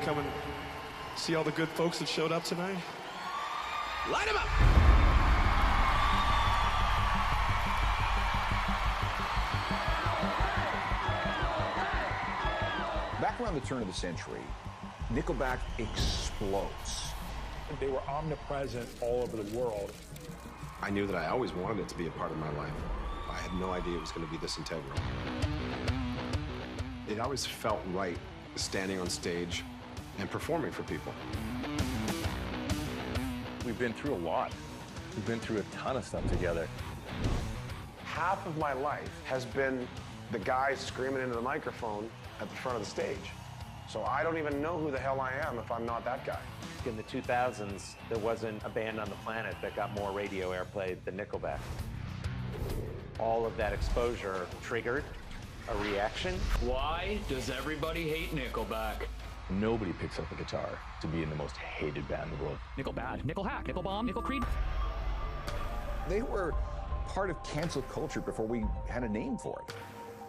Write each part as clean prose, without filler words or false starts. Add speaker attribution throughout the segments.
Speaker 1: come and see all the good folks that showed up tonight?
Speaker 2: Light them up!
Speaker 3: Back around the turn of the century, Nickelback explodes.
Speaker 4: They were omnipresent all over the world.
Speaker 5: I knew that I always wanted it to be a part of my life. I had no idea it was going to be this integral. It always felt right standing on stage and performing for people.
Speaker 4: We've been through a lot. We've been through a ton of stuff together.
Speaker 6: Half of my life has been the guy screaming into the microphone at the front of the stage. So I don't even know who the hell I am if I'm not that guy.
Speaker 7: In the 2000s, there wasn't a band on the planet that got more radio airplay than Nickelback. All of that exposure triggered a reaction.
Speaker 8: Why does everybody hate Nickelback?
Speaker 4: Nobody picks up a guitar to be in the most hated band in the world.
Speaker 8: Nickel bad, Nickel hack, Nickel bomb, Nickel creed.
Speaker 3: They were part of cancel culture before we had a name for it.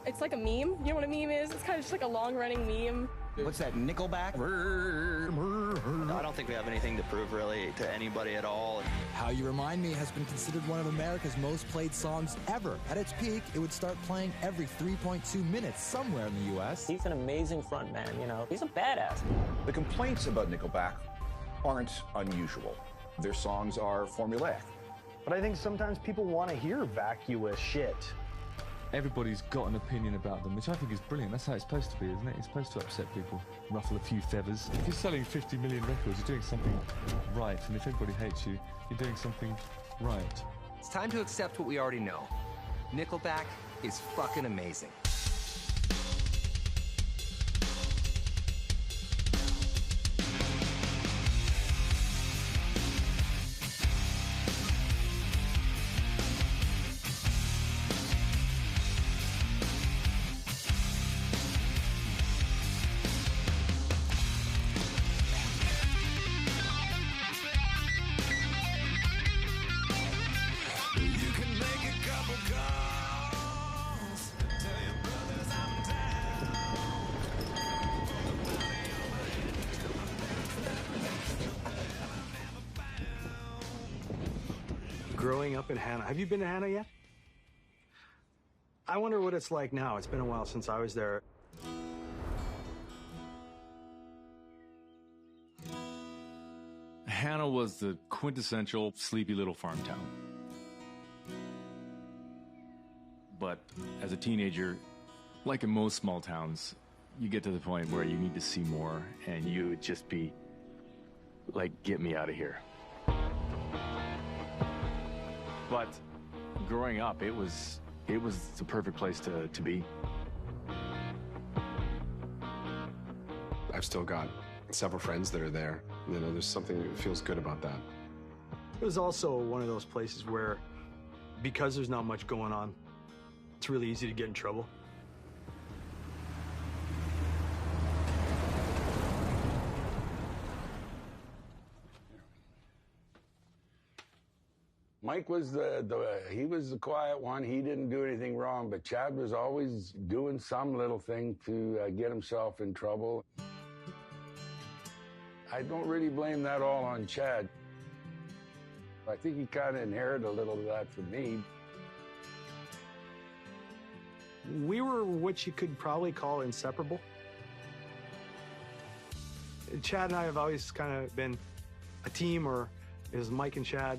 Speaker 9: It's like a meme. You know what a meme is? It's kind of just like a long-running meme.
Speaker 10: What's that, Nickelback? I don't think we have anything to prove, really, to anybody at all.
Speaker 11: How You Remind Me has been considered one of America's most played songs ever. At its peak, it would start playing every 3.2 minutes somewhere in the U.S.
Speaker 7: He's an amazing frontman, you know. He's a badass.
Speaker 3: The complaints about Nickelback aren't unusual. Their songs are formulaic.
Speaker 12: But I think sometimes people want to hear vacuous shit.
Speaker 13: Everybody's got an opinion about them, which I think is brilliant. That's how it's supposed to be, isn't it? It's supposed to upset people, ruffle a few feathers. If you're selling 50 million records, you're doing something right. And if everybody hates you, you're doing something right.
Speaker 2: It's time to accept what we already know. Nickelback is fucking amazing.
Speaker 12: Growing up in Hannah. Have you been to Hannah yet? I wonder what it's like now. It's been a while since I was there.
Speaker 13: Hannah was the quintessential sleepy little farm town. But as a teenager, like in most small towns, you get to the point where you need to see more, and you would just be like, get me out of here. But growing up, it was the perfect place to be.
Speaker 5: I've still got several friends that are there. You know, there's something that feels good about that.
Speaker 12: It was also one of those places where, because there's not much going on, it's really easy to get in trouble.
Speaker 14: Mike was he was the quiet one. He didn't do anything wrong, but Chad was always doing some little thing to get himself in trouble. I don't really blame that all on Chad. I think he kind of inherited a little of that from me.
Speaker 12: We were what you could probably call inseparable. Chad and I have always kind of been a team, or it was Mike and Chad.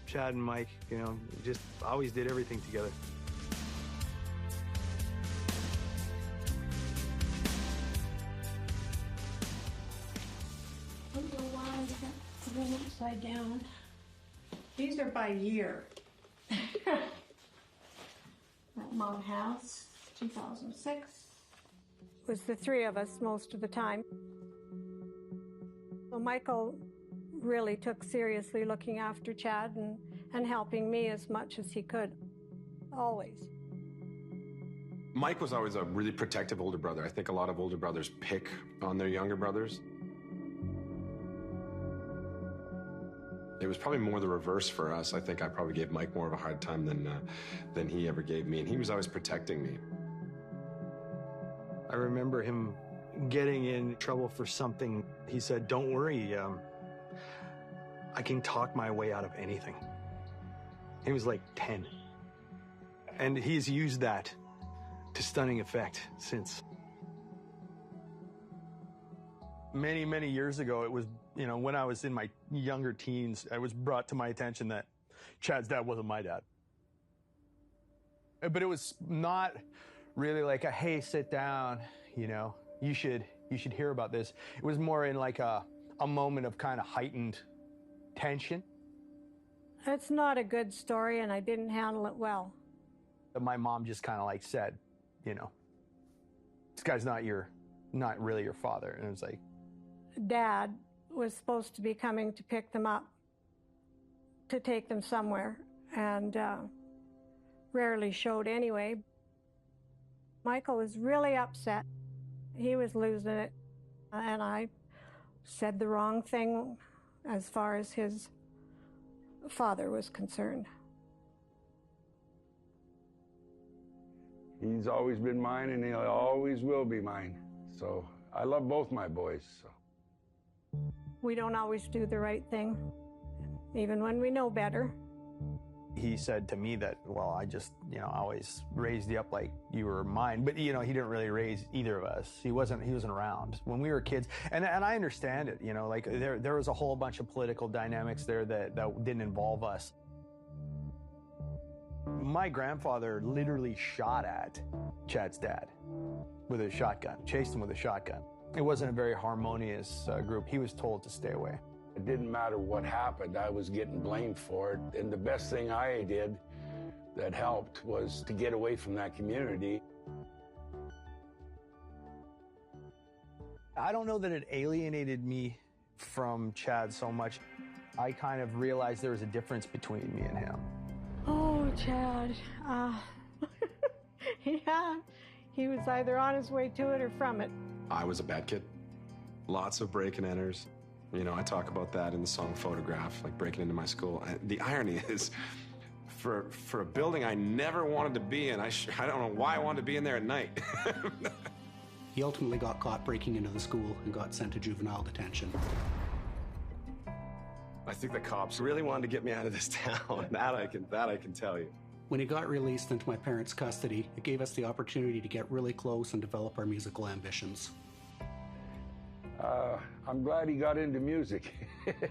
Speaker 12: Chad and Mike, you know, just always did everything together.
Speaker 15: I don't know why it's been upside down. These are by year. At Mount House, 2006.
Speaker 16: It was the three of us most of the time. So Michael really took seriously looking after Chad and helping me as much as he could, always.
Speaker 5: Mike was always a really protective older brother. I think a lot of older brothers pick on their younger brothers. It was probably more the reverse for us. I think I probably gave Mike more of a hard time than he ever gave me, and he was always protecting me.
Speaker 12: I remember him getting in trouble for something He said, don't worry, I can talk my way out of anything. He was like 10. And he's used that to stunning effect since. Many, many years ago, it was, you know, when I was in my younger teens, it was brought to my attention that Chad's dad wasn't my dad. But it was not really like a, hey, sit down, you know, you should hear about this. It was more in like a moment of kind of heightened tension.
Speaker 16: It's not a good story, and I didn't handle it well.
Speaker 12: My mom just kind of like said, you know, this guy's not really your father. And it was like,
Speaker 16: Dad was supposed to be coming to pick them up, to take them somewhere, and rarely showed anyway. Michael was really upset. He was losing it, and I said the wrong thing as far as his father was concerned.
Speaker 14: He's always been mine, and he always will be mine. So I love both my boys. So.
Speaker 16: We don't always do the right thing, even when we know better.
Speaker 12: He said to me that, well, I just, you know, always raised you up like you were mine. But, you know, he didn't really raise either of us. He wasn't around when we were kids. And I understand it, you know, like there was a whole bunch of political dynamics there that didn't involve us. My grandfather literally shot at Chad's dad with a shotgun, chased him with a shotgun. It wasn't a very harmonious group. He was told to stay away.
Speaker 14: It didn't matter what happened, I was getting blamed for it. And the best thing I did that helped was to get away from that community.
Speaker 12: I don't know that it alienated me from Chad so much. I kind of realized there was a difference between me and him.
Speaker 16: Oh, Chad. Yeah, he was either on his way to it or from it.
Speaker 5: I was a bad kid. Lots of break and enters. You know, I talk about that in the song Photograph, like breaking into my school. The irony is, for a building I never wanted to be in, I don't know why I wanted to be in there at night.
Speaker 17: He ultimately got caught breaking into the school and got sent to juvenile detention.
Speaker 5: I think the cops really wanted to get me out of this town. That I can tell you.
Speaker 17: When he got released into my parents' custody, it gave us the opportunity to get really close and develop our musical ambitions.
Speaker 14: I'm glad he got into music,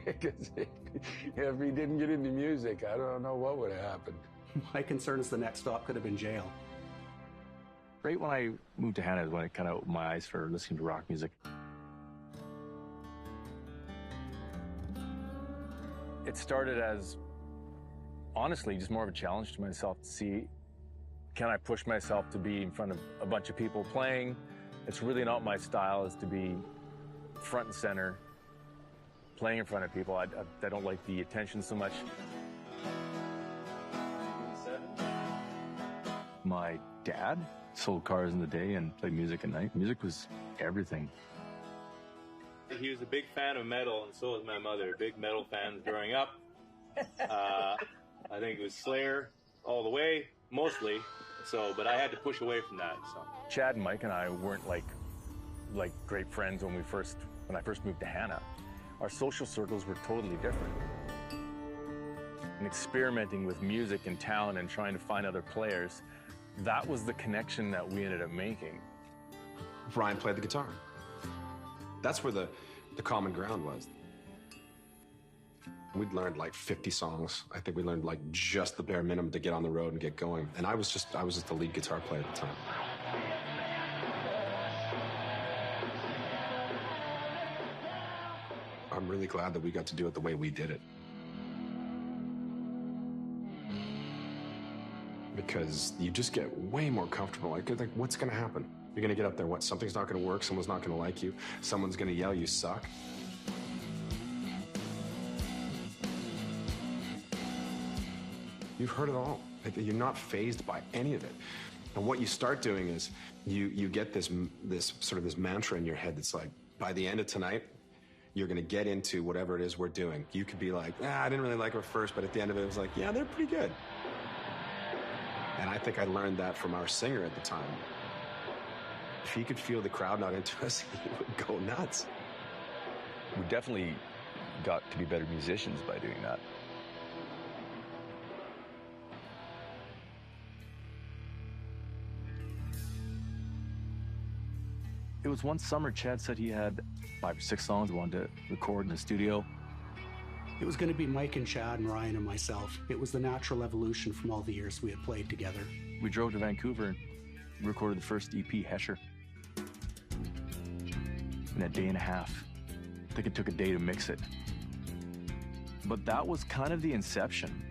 Speaker 14: because if he didn't get into music, I don't know what would have happened.
Speaker 17: My concern is the next stop could have been jail.
Speaker 4: Right when I moved to Hannah is when I kind of opened my eyes for listening to rock music. It started as, honestly, just more of a challenge to myself to see, can I push myself to be in front of a bunch of people playing? It's really not my style, is to be front and center, playing in front of people. I don't like the attention so much. My dad sold cars in the day and played music at night. Music was everything.
Speaker 18: He was a big fan of metal, and so was my mother. Big metal fans growing up. I think it was Slayer all the way, mostly. So, but I had to push away from that. So
Speaker 4: Chad and Mike and I weren't like great friends when I first moved to Hannah. Our social circles were totally different. And experimenting with music in town and trying to find other players, that was the connection that we ended up making.
Speaker 5: Brian played the guitar. That's where the common ground was. We'd learned like 50 songs. I think we learned like just the bare minimum to get on the road and get going. And I was just the lead guitar player at the time. I'm really glad that we got to do it the way we did it. Because you just get way more comfortable. Like what's gonna happen? You're gonna get up there, what? Something's not gonna work, someone's not gonna like you, someone's gonna yell you suck. You've heard it all. Like, you're not fazed by any of it. And what you start doing is you get this mantra in your head that's like, by the end of tonight, you're gonna get into whatever it is we're doing. You could be like, I didn't really like her first, but at the end of it was like, yeah, they're pretty good. And I think I learned that from our singer at the time. If he could feel the crowd not into us, he would go nuts.
Speaker 4: we definitely got to be better musicians by doing that. It was one summer, Chad said he had 5 or 6 songs he wanted to record in the studio.
Speaker 17: It was going to be Mike and Chad and Ryan and myself. It was the natural evolution from all the years we had played together.
Speaker 4: We drove to Vancouver and recorded the first EP, Hesher. In a day and a half. I think it took a day to mix it. But that was kind of the inception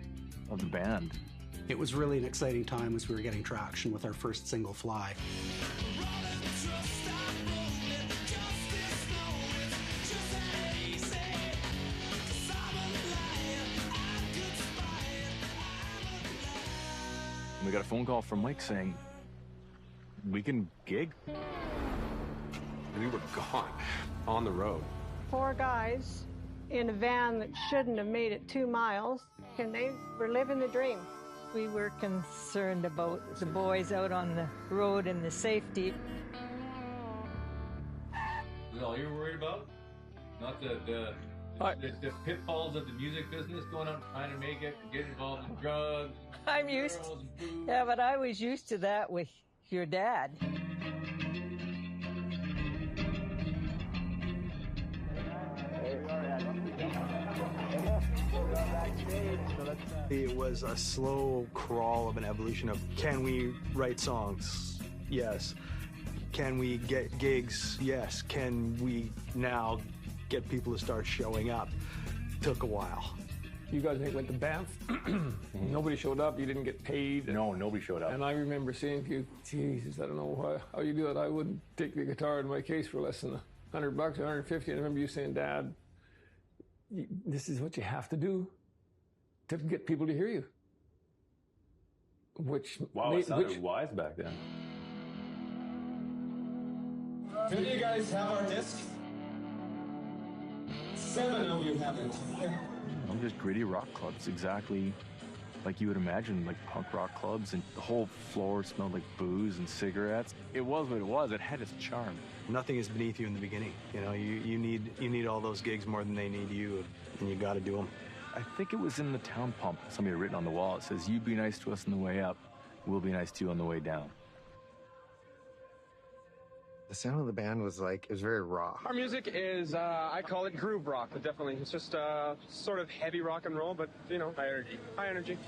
Speaker 4: of the band.
Speaker 17: It was really an exciting time as we were getting traction with our first single, Fly.
Speaker 4: We got a phone call from Mike saying, we can gig.
Speaker 5: We were gone, on the road.
Speaker 16: 4 guys in a van that shouldn't have made it 2 miles, and they were living the dream.
Speaker 19: We were concerned about the boys out on the road and the safety.
Speaker 13: Is that all you were worried about? Not the pitfalls of the music business, going out and trying to make it, getting involved in drugs.
Speaker 19: I'm used to, yeah, but I was used to that with your dad.
Speaker 12: It was a slow crawl of an evolution of, can we write songs? Yes. Can we get gigs? Yes. Can we now get people to start showing up? Took a while.
Speaker 20: You guys went to Banff. Nobody showed up. You didn't get paid.
Speaker 4: No, nobody showed up.
Speaker 20: And I remember saying to you, Jesus, I don't know how you do it. I wouldn't take the guitar in my case for less than $100, $150. And I remember you saying, Dad, this is what you have to do to get people to hear you. Which
Speaker 4: it sounded wise back then.
Speaker 21: Do you guys have our disc? 7 of you haven't.
Speaker 4: Just gritty rock clubs, exactly like you would imagine, like punk rock clubs, and the whole floor smelled like booze and cigarettes. It was what it was. It had its charm.
Speaker 12: Nothing is beneath you in the beginning. You know, you need all those gigs more than they need you, and you got to do them.
Speaker 4: I think it was in the town pump. Somebody had written on the wall. It says, "You be nice to us on the way up. We'll be nice to you on the way down."
Speaker 22: The sound of the band was like, it was very raw.
Speaker 23: Our music is, I call it groove rock, but definitely it's just sort of heavy rock and roll, but, you know, high energy. High energy.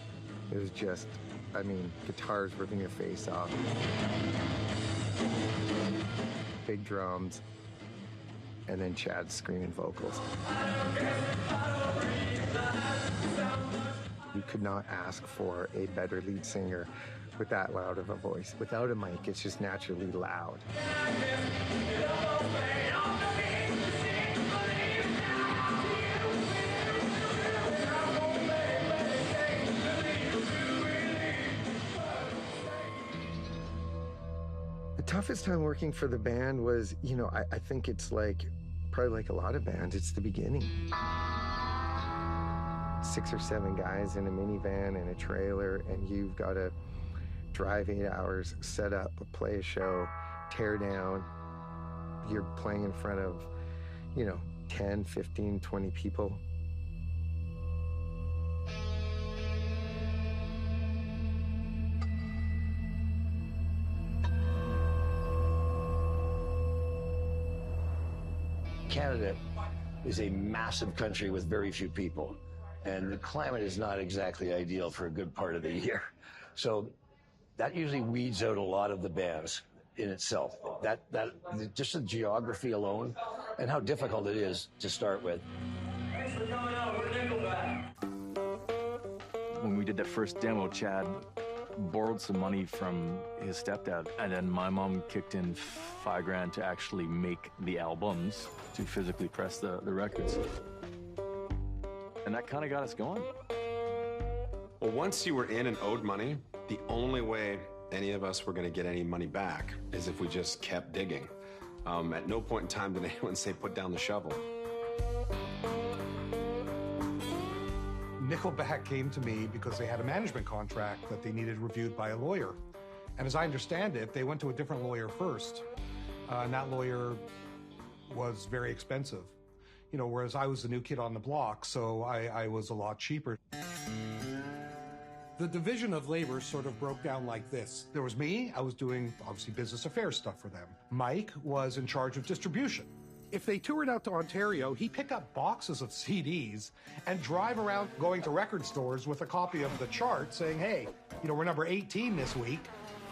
Speaker 22: It was just, I mean, guitars ripping your face off. Big drums. And then Chad's screaming vocals. You could not ask for a better lead singer with that loud of a voice. Without a mic, it's just naturally loud. The toughest time working for the band was, you know, I think it's like, probably like a lot of bands, it's the beginning. 6 or 7 guys in a minivan and a trailer, and you've got to drive 8 hours, set up, play a show, tear down. You're playing in front of, you know, 10, 15, 20 people.
Speaker 24: Canada is a massive country with very few people, and the climate is not exactly ideal for a good part of the year. So that usually weeds out a lot of the bands in itself. That just the geography alone and how difficult it is to start with.
Speaker 21: Thanks for coming out. We're Nickelback.
Speaker 4: When we did that first demo, Chad borrowed some money from his stepdad, and then my mom kicked in $5,000 to actually make the albums, to physically press the records. And that kind of got us going.
Speaker 5: Well, once you were in and owed money, the only way any of us were going to get any money back is if we just kept digging. At no point in time did anyone say, put down the shovel.
Speaker 25: Nickelback came to me because they had a management contract that they needed reviewed by a lawyer. And as I understand it, they went to a different lawyer first. And that lawyer was very expensive. You know, whereas I was the new kid on the block, so I was a lot cheaper. The division of labor sort of broke down like this. There was me, I was doing, obviously, business affairs stuff for them. Mike was in charge of distribution. If they toured out to Ontario, he'd pick up boxes of CDs and drive around going to record stores with a copy of the chart saying, hey, you know, we're number 18 this week.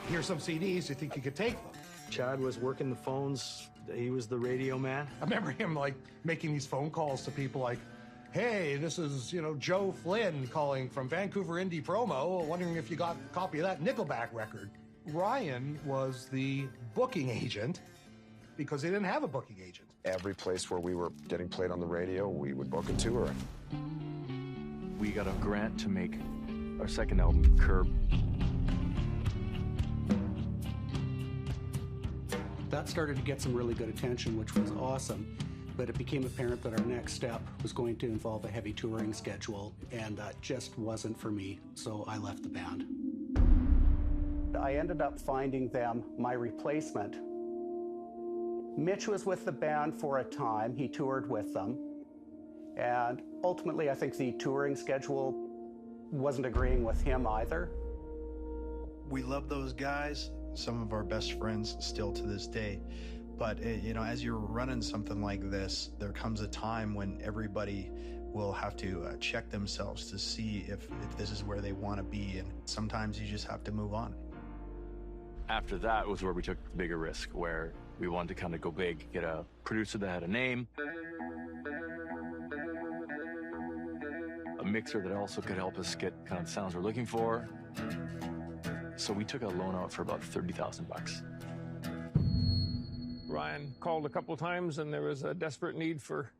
Speaker 25: Here's some CDs, you think you could take them?
Speaker 12: Chad was working the phones. He was the radio man.
Speaker 25: I remember him, like, making these phone calls to people like, hey, this is, you know, Joe Flynn calling from Vancouver Indie Promo, wondering if you got a copy of that Nickelback record. Ryan was the booking agent because they didn't have a booking agent.
Speaker 5: Every place where we were getting played on the radio, we would book a tour.
Speaker 4: We got a grant to make our second album, Curb.
Speaker 17: That started to get some really good attention, which was awesome. But it became apparent that our next step was going to involve a heavy touring schedule, and that just wasn't for me, so I left the band. I ended up finding them my replacement. Mitch was with the band for a time. He toured with them. And ultimately, I think the touring schedule wasn't agreeing with him either.
Speaker 1: We love those guys, some of our best friends still to this day. But, you know, as you're running something like this, there comes a time when everybody will have to check themselves to see if this is where they want to be. And sometimes you just have to move on.
Speaker 4: After that was where we took the bigger risk, where we wanted to kind of go big, get a producer that had a name, a mixer that also could help us get kind of the sounds we're looking for. So we took a loan out for about $30,000.
Speaker 20: Ryan called a couple times, and there was a desperate need for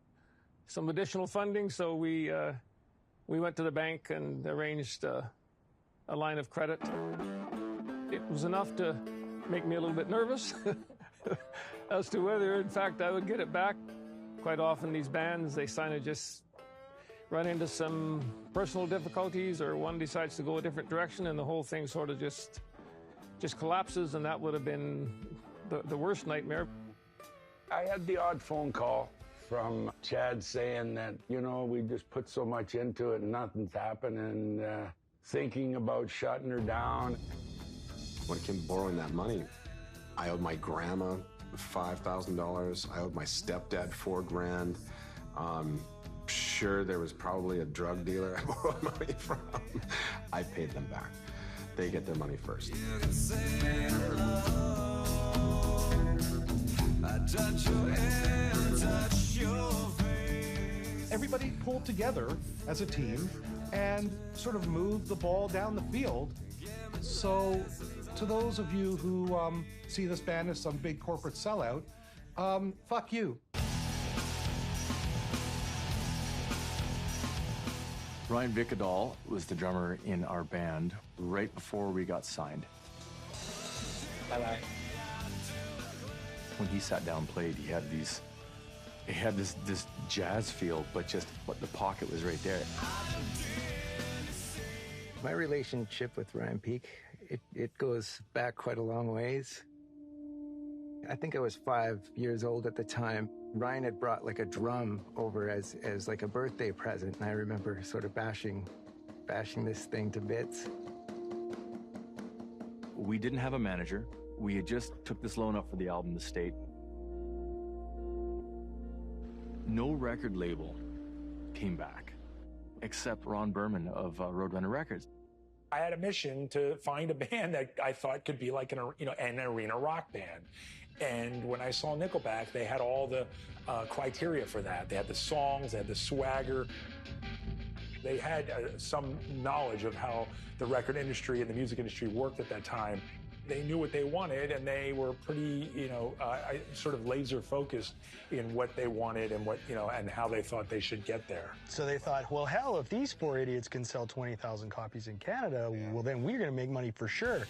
Speaker 20: some additional funding, so we went to the bank and arranged a line of credit. It was enough to make me a little bit nervous as to whether, in fact, I would get it back. Quite often these bands, they kind of just run into some personal difficulties, or one decides to go a different direction, and the whole thing sort of just collapses, and that would have been the worst nightmare.
Speaker 14: I had the odd phone call from Chad saying that, you know, we just put so much into it and nothing's happened, and thinking about shutting her down.
Speaker 5: When it came to borrowing that money, I owed my grandma $5,000. I owed my stepdad $4,000. Sure, there was probably a drug dealer I borrowed money from. I paid them back. They get their money first.
Speaker 25: Everybody pulled together as a team and sort of moved the ball down the field. So to those of you who see this band as some big corporate sellout, fuck you.
Speaker 4: Ryan Vicadol was the drummer in our band right before we got signed.
Speaker 21: Bye-bye.
Speaker 4: When he sat down and played, he had this jazz feel, but the pocket was right there.
Speaker 6: My relationship with Ryan Peake, it goes back quite a long ways. I think I was 5 years old at the time. Ryan had brought like a drum over as like a birthday present, and I remember sort of bashing this thing to bits.
Speaker 4: We didn't have a manager. We had just took this loan up for the album, The State. No record label came back, except Ron Berman of Roadrunner Records.
Speaker 8: I had a mission to find a band that I thought could be like an arena rock band. And when I saw Nickelback, they had all the criteria for that. They had the songs, they had the swagger. They had some knowledge of how the record industry and the music industry worked at that time. They knew what they wanted, and they were pretty, sort of laser focused in what they wanted and and how they thought they should get there.
Speaker 12: So they thought, well, hell, if these four idiots can sell 20,000 copies in Canada, well, then we're going to make money for sure.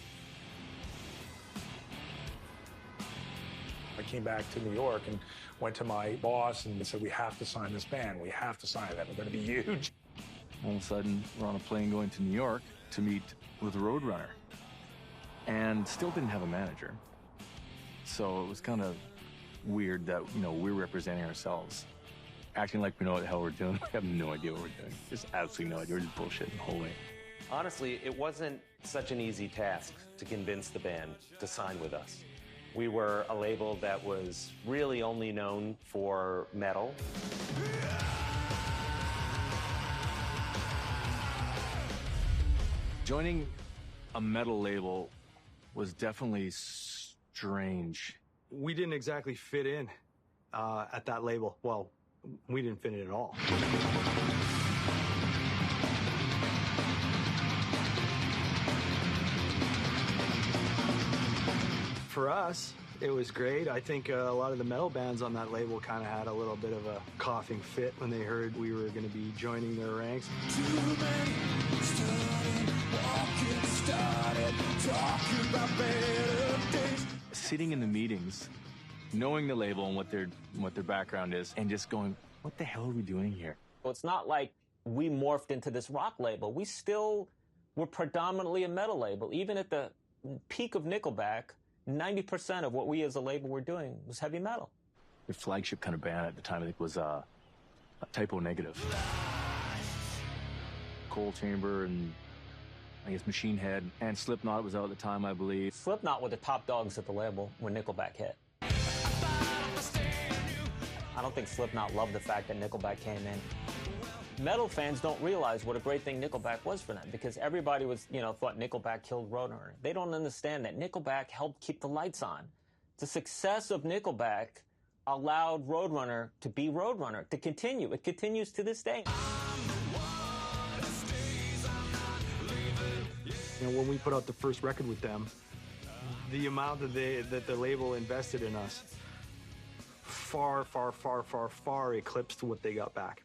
Speaker 8: I came back to New York and went to my boss and said, we have to sign this band. We have to sign them. They're going to be huge.
Speaker 4: All of a sudden, we're on a plane going to New York to meet with Roadrunner, and still didn't have a manager. So it was kind of weird that, we're representing ourselves. acting like we know what the hell we're doing. We have no idea what we're doing. Just absolutely no idea. We're just bullshitting the whole way.
Speaker 3: Honestly, it wasn't such an easy task to convince the band to sign with us. We were a label that was really only known for metal.
Speaker 4: Joining a metal label was definitely strange.
Speaker 12: We didn't exactly fit in at that label. Well, we didn't fit in at all. For us, it was great. I think a lot of the metal bands on that label kind of had a little bit of a coughing fit when they heard we were going to be joining their ranks.
Speaker 4: Sitting in the meetings, knowing the label and what their background is, and just going, what the hell are we doing here?
Speaker 3: Well, it's not like we morphed into this rock label. We still were predominantly a metal label. Even at the peak of Nickelback, 90% of what we as a label were doing was heavy metal.
Speaker 4: The flagship kind of band at the time, I think, was Typo Negative. Coal Chamber and, I guess, Machine Head, and Slipknot was out at the time, I believe.
Speaker 3: Slipknot were the top dogs at the label when Nickelback hit. I don't think Slipknot loved the fact that Nickelback came in. Metal fans don't realize what a great thing Nickelback was for them, because everybody was, thought Nickelback killed Roadrunner. They don't understand that Nickelback helped keep the lights on. The success of Nickelback allowed Roadrunner to be Roadrunner, to continue. It continues to this day.
Speaker 12: When we put out the first record with them, the amount that the label invested in us far eclipsed what they got back.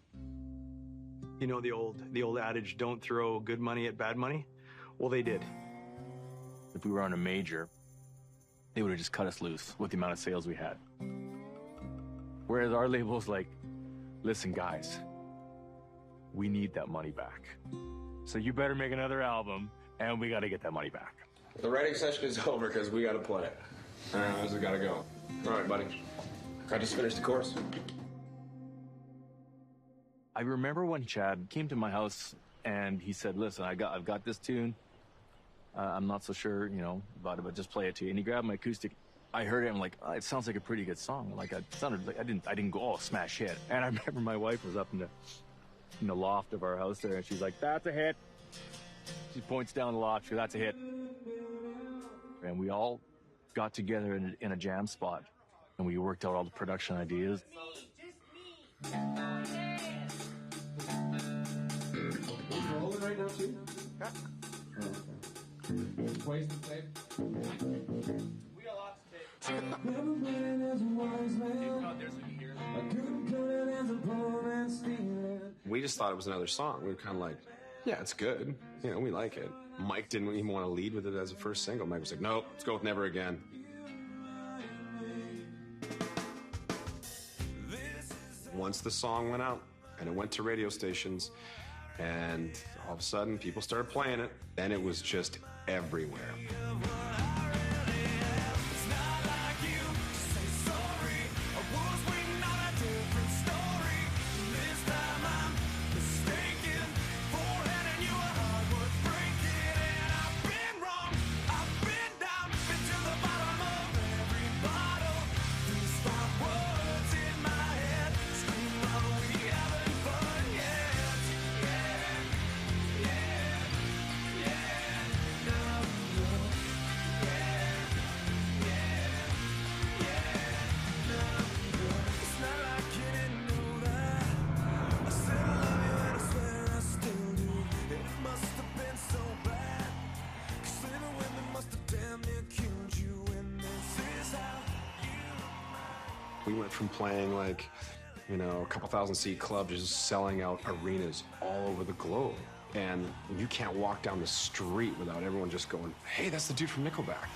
Speaker 12: You know the old adage, don't throw good money at bad money? Well, they did.
Speaker 4: If we were on a major, they would have just cut us loose with the amount of sales we had. Whereas our label's like, listen, guys, we need that money back. So you better make another album, and we got to get that money back.
Speaker 5: The writing session is over because we got to play. All right, we got to go. All right, buddy. I just finished the chorus.
Speaker 4: I remember when Chad came to my house and he said, listen, I've got this tune. I'm not so sure, about it, but just play it to you. And he grabbed my acoustic. I heard it, and I'm like, oh, it sounds like a pretty good song. Like, it sounded like I didn't go, oh, smash hit. And I remember my wife was up in the loft of our house there, and she's like, that's a hit. She points down the loft, she goes, that's a hit. And we all got together in a jam spot, and we worked out all the production ideas.
Speaker 7: Rolling right now, too? Yeah. Twice the tape. We got lots of tape.
Speaker 5: We just thought it was another song. We were kind of like, yeah, it's good. We like it. Mike didn't even want to lead with it as a first single. Mike was like, nope, let's go with Never Again. Once the song went out and it went to radio stations, and all of a sudden people started playing it, then it was just everywhere. We went from playing like, a couple thousand seat clubs, just selling out arenas all over the globe. And you can't walk down the street without everyone just going, hey, that's the dude from Nickelback.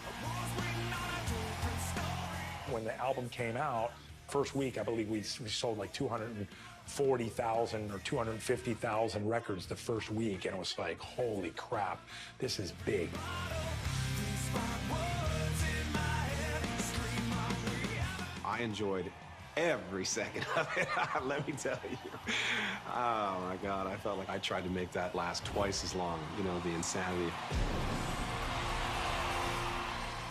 Speaker 8: When the album came out, first week, I believe we sold like 240,000 or 250,000 records the first week. And it was like, holy crap, this is big.
Speaker 5: I enjoyed every second of it. Let me tell you. Oh my God, I felt like I tried to make that last twice as long, you know, the insanity.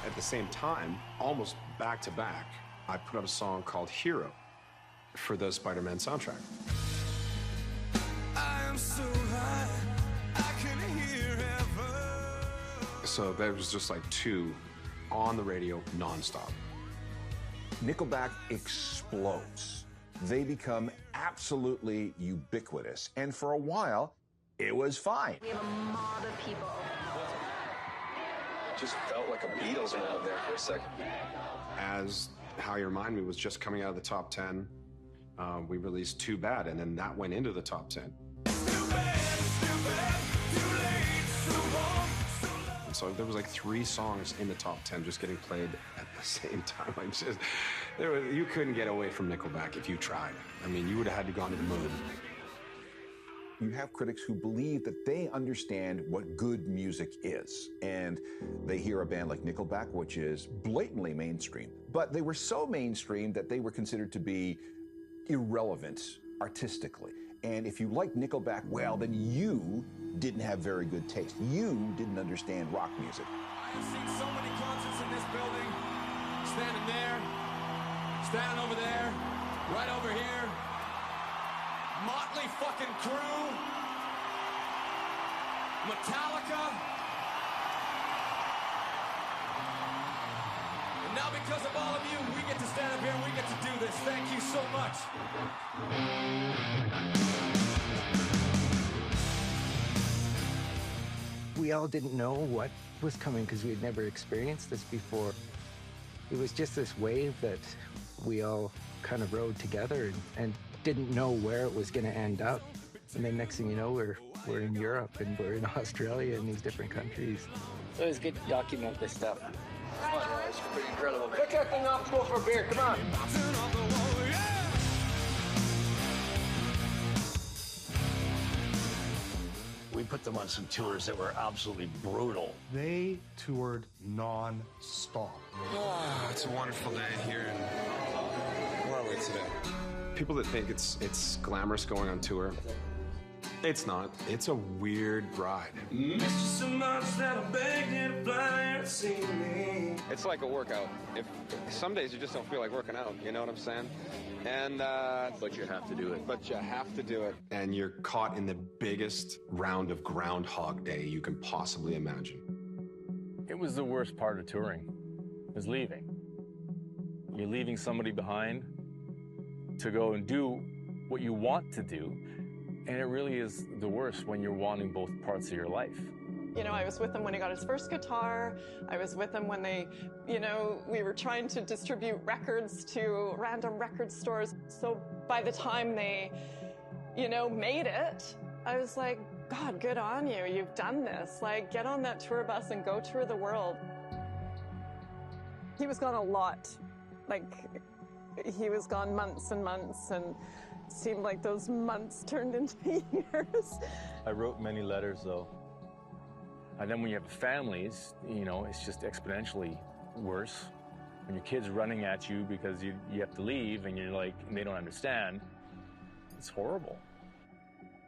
Speaker 5: At the same time, almost back to back, I put up a song called Hero for the Spider-Man soundtrack.
Speaker 2: I am so high, I can hear heaven.
Speaker 5: So that was just like two on the radio nonstop.
Speaker 9: Nickelback explodes. They become absolutely ubiquitous. And for a while, it was fine.
Speaker 10: We have a mob of people.
Speaker 5: It just felt like a Beatles around there for a second. As How You Remind Me was just coming out of the top 10, we released Too Bad, and then that went into the top 10. And so there was like 3 songs in the top 10 just getting played at the same time. You couldn't get away from Nickelback if you tried. I mean, you would have had to go to the moon.
Speaker 9: You have critics who believe that they understand what good music is, and they hear a band like Nickelback, which is blatantly mainstream, but they were so mainstream that they were considered to be irrelevant artistically. And if you like Nickelback, well, then you didn't have very good taste. You didn't understand rock music.
Speaker 2: I've seen so many concerts in this building. Standing there, standing over there, right over here. Motley fucking Crue. Metallica. And now because of all of you, we get to stand up here and we get to do this. Thank you so much.
Speaker 6: We all didn't know what was coming because we had never experienced this before. It was just this wave that we all kind of rode together and didn't know where it was going to end up. And then next thing you know, we're in Europe and we're in Australia and these different countries.
Speaker 11: So it's good to document this stuff.
Speaker 2: It's pretty incredible. Pick that thing up, go for a beer, come on.
Speaker 24: We put them on some tours that were absolutely brutal.
Speaker 25: They toured non-stop.
Speaker 5: Oh, it's a wonderful day here in... Where are we today? People that think it's glamorous going on tour, it's not. It's a weird ride.
Speaker 23: It's like a workout. If some days you just don't feel like working out, you know what I'm saying? And
Speaker 24: but you have to do it.
Speaker 23: But you have to do it.
Speaker 5: And you're caught in the biggest round of Groundhog Day you can possibly imagine.
Speaker 4: It was the worst part of touring, is leaving. You're leaving somebody behind to go and do what you want to do, and it really is the worst when you're wanting both parts of your life.
Speaker 15: You know, I was with him when he got his first guitar. I was with him when they, you know, we were trying to distribute records to random record stores. So by the time they, you know, made it, I was like, God, good on you. You've done this. Like, get on that tour bus and go tour the world. He was gone a lot. Like, he was gone months and months, and it seemed like those months turned into years.
Speaker 4: I wrote many letters, though. And then when you have families, you know, it's just exponentially worse. When your kid's running at you because you have to leave and you're like, and they don't understand, it's horrible.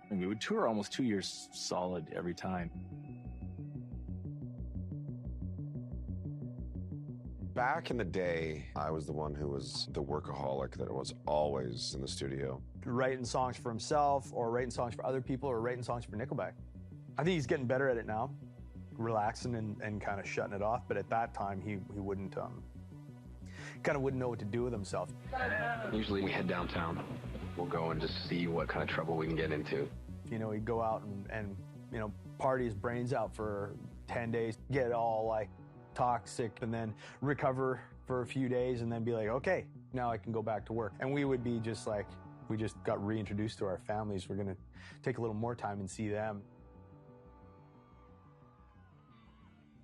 Speaker 4: And we would tour almost 2 years solid every time.
Speaker 5: Back in the day, I was the one who was the workaholic that was always in the studio.
Speaker 12: Writing songs for himself, or writing songs for other people, or writing songs for Nickelback. I think he's getting better at it now, relaxing and kind of shutting it off. But at that time, he wouldn't, kind of wouldn't know what to do with himself.
Speaker 26: Usually we head downtown. We'll go and just see what kind of trouble we can get into.
Speaker 12: You know, he'd go out and you know, party his brains out for 10 days, get all like toxic, and then recover for a few days, and then be like, okay, now I can go back to work. And we would be just like, we just got reintroduced to our families. We're gonna take a little more time and see them.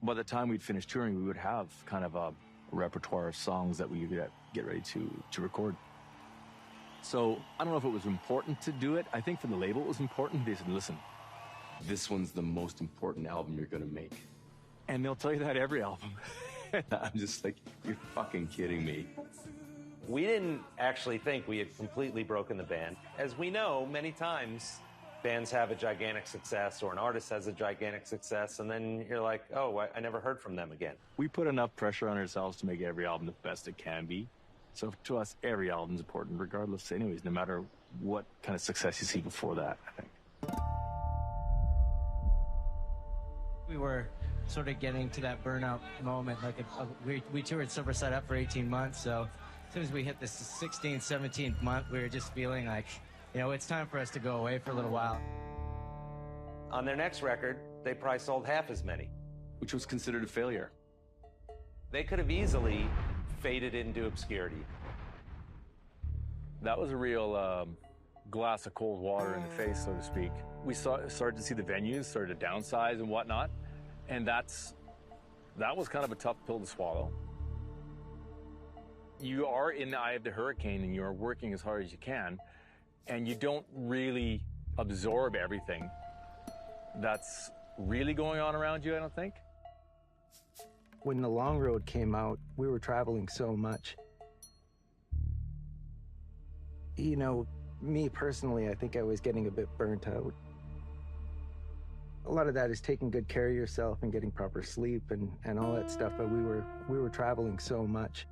Speaker 4: By the time we'd finish touring, we would have kind of a repertoire of songs that we would get ready to record. So I don't know if it was important to do it. I think for the label it was important. They said, listen,
Speaker 26: this one's the most important album you're gonna make.
Speaker 4: And they'll tell you that every album.
Speaker 26: I'm just like, you're fucking kidding me.
Speaker 10: We didn't actually think we had completely broken the band. As we know, many times bands have a gigantic success or an artist has a gigantic success, and then you're like, oh, I never heard from them again.
Speaker 4: We put enough pressure on ourselves to make every album the best it can be. So to us, every album's important, regardless, anyways, no matter what kind of success you see before that, I think.
Speaker 13: We were sort of getting to that burnout moment. Like we toured Silver Side Up for 18 months, so as soon as we hit the 16th, 17th month, we were just feeling like, it's time for us to go away for a little while.
Speaker 10: On their next record, they probably sold half as many.
Speaker 4: Which was considered a failure.
Speaker 10: They could have easily faded into obscurity.
Speaker 4: That was a real glass of cold water in the face, so to speak. We started to see the venues started to downsize and whatnot, and that was kind of a tough pill to swallow. You are in the eye of the hurricane, and you are working as hard as you can, and you don't really absorb everything that's really going on around you, I don't think.
Speaker 6: When The Long Road came out, we were traveling so much. Me personally, I think I was getting a bit burnt out. A lot of that is taking good care of yourself and getting proper sleep and all that stuff, but we were traveling so much.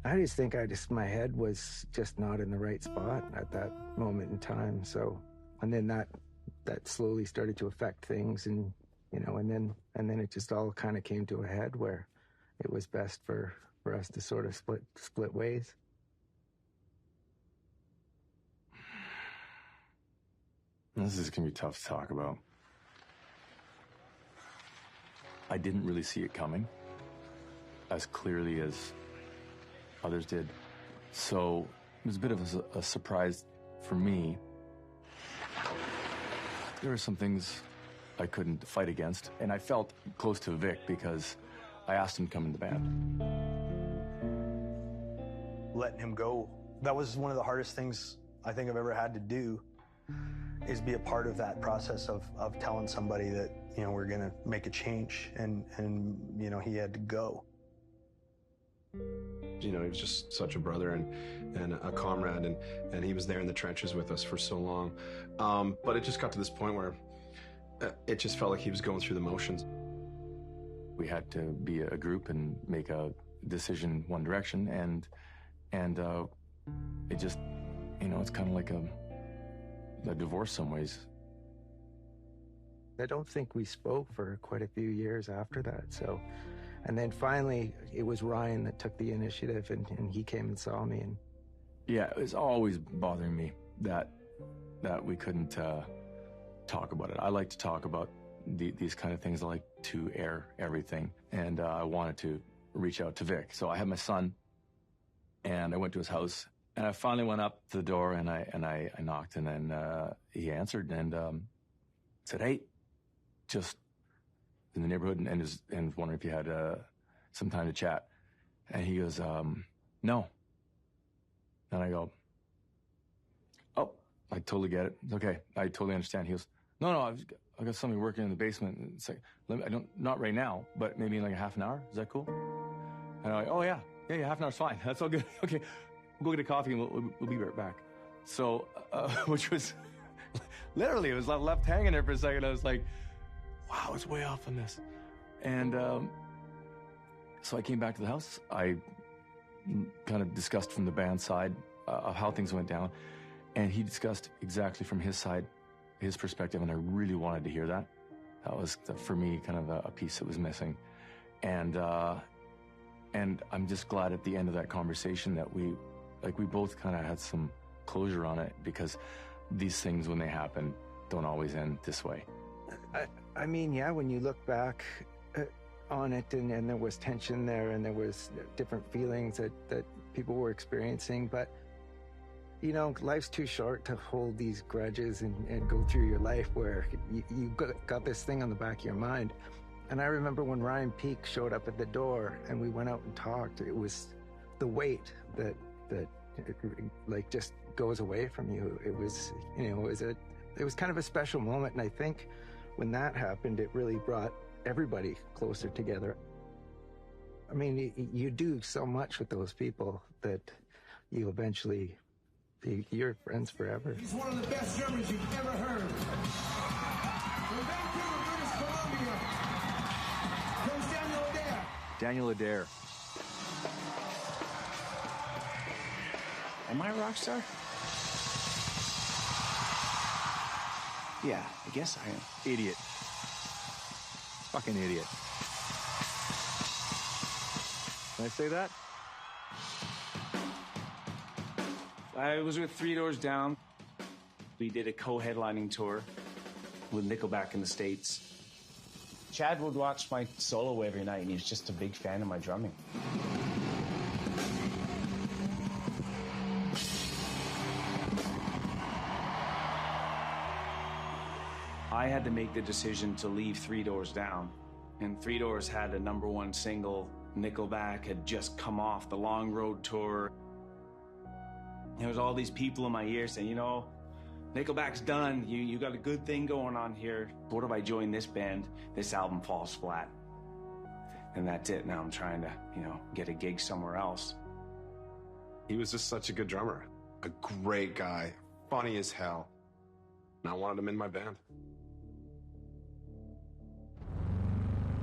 Speaker 6: I just think my head was just not in the right spot at that moment in time. So, and then that slowly started to affect things, and then it just all kind of came to a head where it was best for us to sort of split ways.
Speaker 4: This is going to be tough to talk about. I didn't really see it coming as clearly as others did. So it was a bit of a surprise for me. There were some things I couldn't fight against, and I felt close to Vic because I asked him to come in the band.
Speaker 12: Letting him go, that was one of the hardest things I think I've ever had to do, is be a part of that process of telling somebody that, we're going to make a change, and he had to go.
Speaker 5: He was just such a brother and a comrade, and he was there in the trenches with us for so long. But it just got to this point where it just felt like he was going through the motions.
Speaker 4: We had to be a group and make a decision one direction, and it just, it's kind of like a divorce some ways.
Speaker 6: I don't think we spoke for quite a few years after that. So, and then finally it was Ryan that took the initiative, and he came and saw me. And
Speaker 4: yeah, it was always bothering me that we couldn't talk about it. I like to talk about these kind of things. I like to air everything, and I wanted to reach out to Vic. So I had my son, and I went to his house. And I finally went up to the door, and I knocked, and then he answered and said, "Hey, just in the neighborhood," and was wondering if you had some time to chat. And he goes, "No." And I go, "Oh, I totally get it. It's okay. I totally understand." He goes, "No, I've got somebody working in the basement." And it's like, not right now, but maybe in like a half an hour. Is that cool? And I'm like, "Oh yeah, half an hour's fine. That's all good. Okay. We'll go get a coffee and we'll be right back." So, which was literally, it was left hanging there for a second. I was like, wow, it's way off on this. And so I came back to the house. I kind of discussed from the band side of how things went down. And he discussed exactly from his side, his perspective. And I really wanted to hear that. That was, for me, kind of a piece that was missing. And I'm just glad at the end of that conversation that we both kind of had some closure on it, because these things, when they happen, don't always end this way.
Speaker 6: I mean, yeah, when you look back on it, and there was tension there, and there was different feelings that people were experiencing, but life's too short to hold these grudges and go through your life where you got this thing on the back of your mind. And I remember when Ryan Peake showed up at the door and we went out and talked, it was the weight that like just goes away from you. It was, it was kind of a special moment. And I think when that happened, it really brought everybody closer together. I mean, you do so much with those people that you eventually, you're friends forever.
Speaker 2: He's one of the best drummers you've ever heard. From Vancouver, British Columbia, comes Daniel Adair.
Speaker 4: Daniel Adair.
Speaker 1: Am I a rock star? Yeah, I guess I am.
Speaker 4: Idiot. Fucking idiot. Can I say that?
Speaker 1: I was with Three Doors Down. We did a co-headlining tour with Nickelback in the States. Chad would watch my solo every night, and he was just a big fan of my drumming. I had to make the decision to leave Three Doors Down, and Three Doors had a #1 single. Nickelback had just come off the Long Road tour. There was all these people in my ear saying, you know, Nickelback's done. You got a good thing going on here. What if I join this band? This album falls flat. And that's it. Now I'm trying to, get a gig somewhere else.
Speaker 5: He was just such a good drummer. A great guy. Funny as hell. And I wanted him in my band.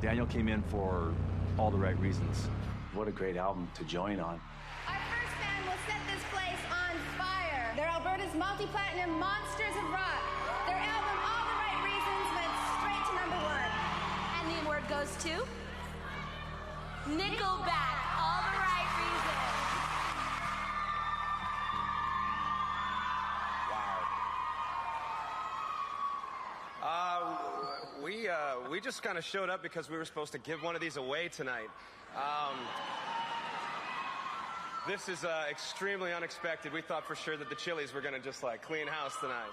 Speaker 4: Daniel came in for All the Right Reasons.
Speaker 1: What a great album to join on.
Speaker 16: Our first band will set this place on fire. They're Alberta's multi-platinum monsters of rock. Their album, All the Right Reasons, went straight to #1. And the award goes to Nickelback, All the Right Reasons.
Speaker 23: We just kind of showed up because we were supposed to give one of these away tonight. This is extremely unexpected. We thought for sure that the Chili's were going to just clean house tonight.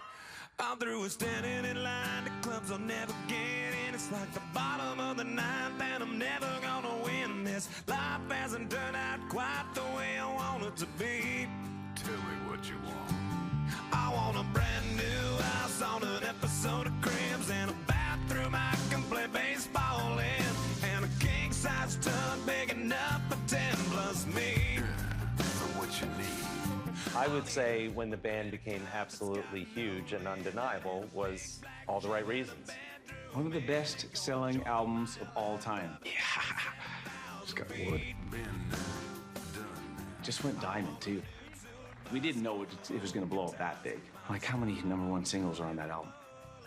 Speaker 2: I'm through with standing in line. The clubs I'll never get in. It's like the bottom of the ninth, and I'm never gonna win this. Life hasn't turned out quite the way I want it to be. Tell me what you want. I want a brand new house on an episode of Cribs, and a bathroom I can play baseball in, and a king-size tub big enough for 10 plus me. So what you need?
Speaker 10: I would say when the band became absolutely huge and undeniable was All the Right Reasons.
Speaker 1: One of the best-selling albums of all time.
Speaker 5: Yeah. It's got wood.
Speaker 1: Just went diamond, too. We didn't know it was going to blow up that big. Like, how many #1 singles are on that album?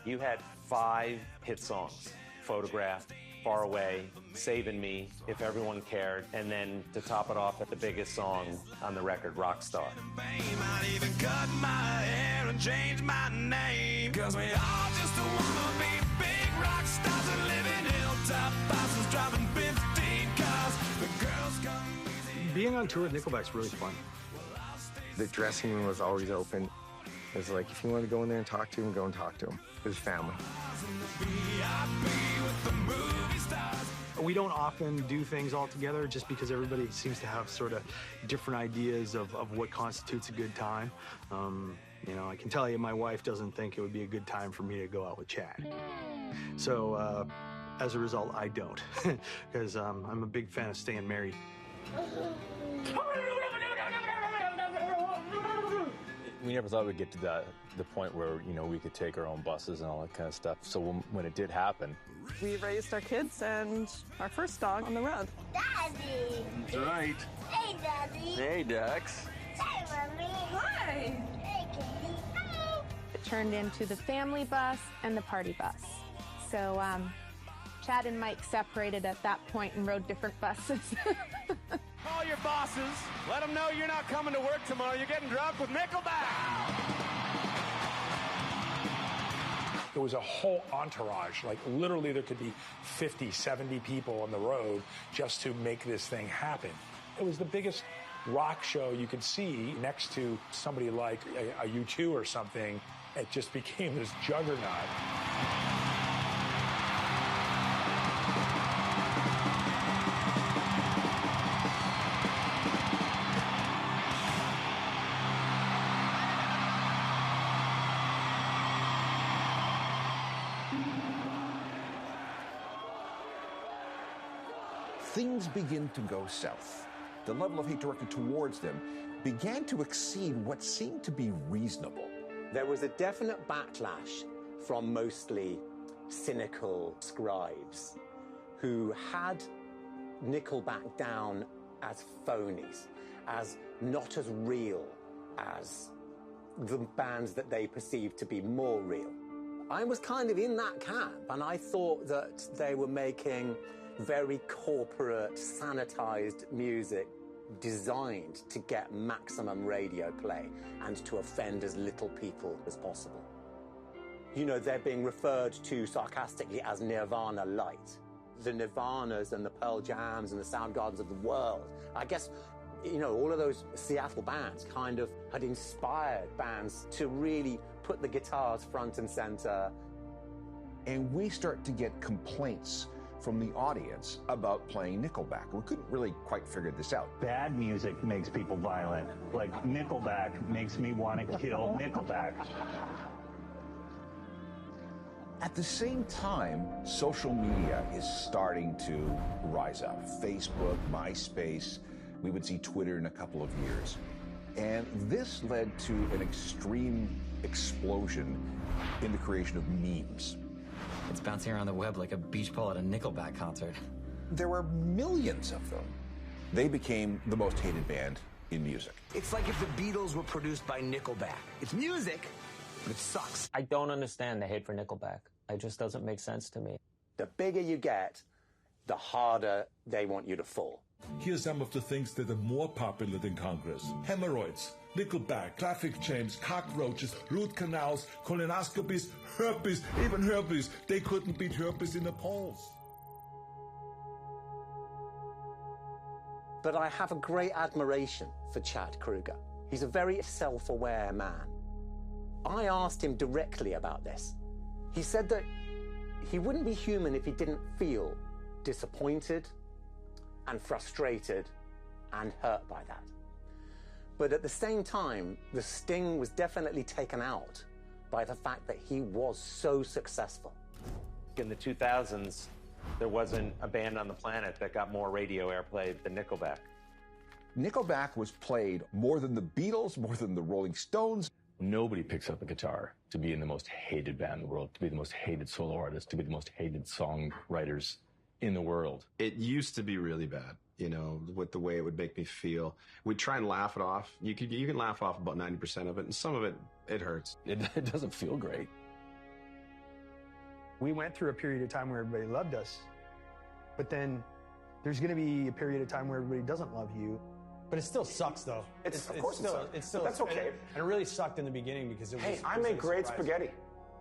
Speaker 10: You had 5 hit songs: Photograph, Far Away, Saving Me, If Everyone Cared, and then to top it off at the biggest song on the record, Rockstar.
Speaker 2: Might even cut my hair and change my name, 'cause we all just wanna be big rock stars and live in hilltop houses driving 15 cars. The girls come easy.
Speaker 12: Being on tour with Nickelback's really fun.
Speaker 6: The dressing room was always open. It was like, if you want to go in there and talk to him, go and talk to him. It was family.
Speaker 12: We don't often do things all together just because everybody seems to have sort of different ideas of what constitutes a good time. I can tell you my wife doesn't think it would be a good time for me to go out with Chad. So as a result, I don't, because I'm a big fan of staying married.
Speaker 4: We never thought we'd get to the point where, we could take our own buses and all that kind of stuff. So when it did happen...
Speaker 15: We raised our kids and our first dog on the road.
Speaker 2: Daddy!
Speaker 4: That's right.
Speaker 2: Hey, Daddy!
Speaker 4: Hey, Dax.
Speaker 2: Hey, Mommy! Hi! Hey, Katie! Hi!
Speaker 17: It turned into the family bus and the party bus. So Chad and Mike separated at that point and rode different buses.
Speaker 23: Call your bosses. Let them know you're not coming to work tomorrow. You're getting drunk with Nickelback.
Speaker 8: There was a whole entourage. Like, literally, there could be 50, 70 people on the road just to make this thing happen. It was the biggest rock show you could see next to somebody like a U2 or something. It just became this juggernaut.
Speaker 9: things begin to go south. The level of hate directed towards them began to exceed what seemed to be reasonable.
Speaker 14: There was a definite backlash from mostly cynical scribes who had Nickelback down as phonies, as not as real as the bands that they perceived to be more real. I was kind of in that camp, and I thought that they were making very corporate, sanitized music designed to get maximum radio play and to offend as little people as possible. You know, they're being referred to sarcastically as Nirvana light. The Nirvanas and the Pearl Jams and the Soundgardens of the world. I guess, you know, all of those Seattle bands kind of had inspired bands to really put the guitars front and center.
Speaker 9: And we start to get complaints from the audience about playing Nickelback. We couldn't really quite figure this out.
Speaker 18: Bad music makes people violent. Like Nickelback makes me want to kill Nickelback.
Speaker 9: At the same time, social media is starting to rise up. Facebook, MySpace, we would see Twitter in a couple of years. And this led to an extreme explosion in the creation of memes.
Speaker 19: It's bouncing around the web like a beach ball at a Nickelback concert.
Speaker 9: There were millions of them. They became the most hated band in music.
Speaker 20: It's like if the Beatles were produced by Nickelback. It's music, but it sucks.
Speaker 3: I don't understand the hate for Nickelback. It just doesn't make sense to me.
Speaker 14: The bigger you get, the harder they want you to fall.
Speaker 21: Here's some of the things that are more popular than Congress. Hemorrhoids, Nickelback, traffic jams, cockroaches, root canals, colonoscopies, herpes, even herpes. They couldn't beat herpes in the polls.
Speaker 14: But I have a great admiration for Chad Kroeger. He's a very self-aware man. I asked him directly about this. He said that he wouldn't be human if he didn't feel disappointed and frustrated and hurt by that. But at the same time, the sting was definitely taken out by the fact that he was so successful.
Speaker 10: In the 2000s, there wasn't a band on the planet that got more radio airplay than Nickelback.
Speaker 9: Nickelback was played more than the Beatles, more than the Rolling Stones.
Speaker 4: Nobody picks up a guitar to be in the most hated band in the world, to be the most hated solo artist, to be the most hated songwriters in the world.
Speaker 5: It used to be really bad, you know, with the way it would make me feel. We'd try and laugh it off. You can laugh off about 90% of it, and some of it, it hurts.
Speaker 4: It doesn't feel great.
Speaker 12: We went through a period of time where everybody loved us, but then there's going to be a period of time where everybody doesn't love you.
Speaker 22: But it still sucks, though.
Speaker 25: Of course it sucks.
Speaker 22: It's still,
Speaker 25: But that's okay.
Speaker 22: And it really sucked in the beginning because it was.
Speaker 25: Hey, I make great spaghetti.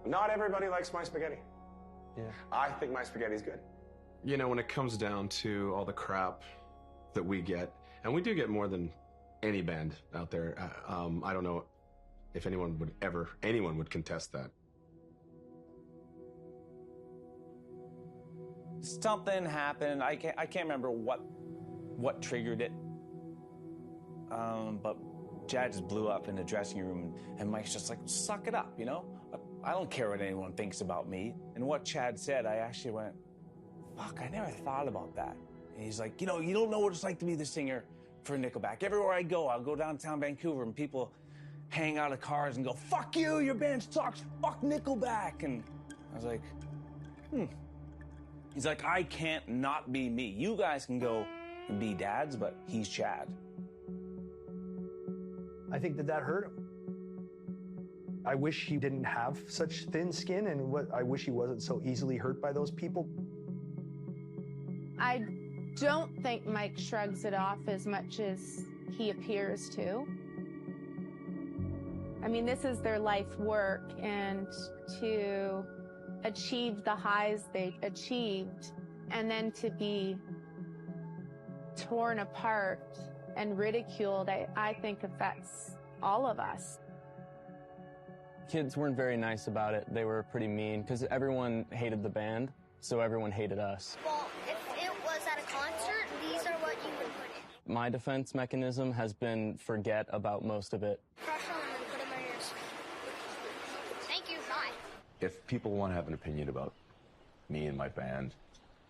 Speaker 25: Not everybody likes my spaghetti.
Speaker 22: Yeah.
Speaker 25: I think my spaghetti's good.
Speaker 5: You know, when it comes down to all the crap that we get, and we do get more than any band out there, I don't know if anyone would contest that.
Speaker 1: Something happened. I can't remember what triggered it. But Chad just blew up in the dressing room, and Mike's just like, suck it up, you know? I don't care what anyone thinks about me. And what Chad said, I actually went, fuck, I never thought about that. And he's like, you know, you don't know what it's like to be the singer for Nickelback. Everywhere I go, I'll go downtown Vancouver, and people hang out of cars and go, fuck you, your band sucks, fuck Nickelback. And I was like, He's like, I can't not be me. You guys can go and be dads, but he's Chad.
Speaker 12: I think that hurt him. I wish he didn't have such thin skin, and I wish he wasn't so easily hurt by those people.
Speaker 17: I don't think Mike shrugs it off as much as he appears to. I mean, this is their life work, and to achieve the highs they achieved, and then to be torn apart and ridiculed, I think affects all of us.
Speaker 3: Kids weren't very nice about it. They were pretty mean because everyone hated the band, so everyone hated us.
Speaker 16: Well, if it was at a concert, these are what you would put in.
Speaker 3: My defense mechanism has been forget about most of it.
Speaker 16: Crush them and put them on your... Thank you, bye.
Speaker 4: If people want to have an opinion about me and my band,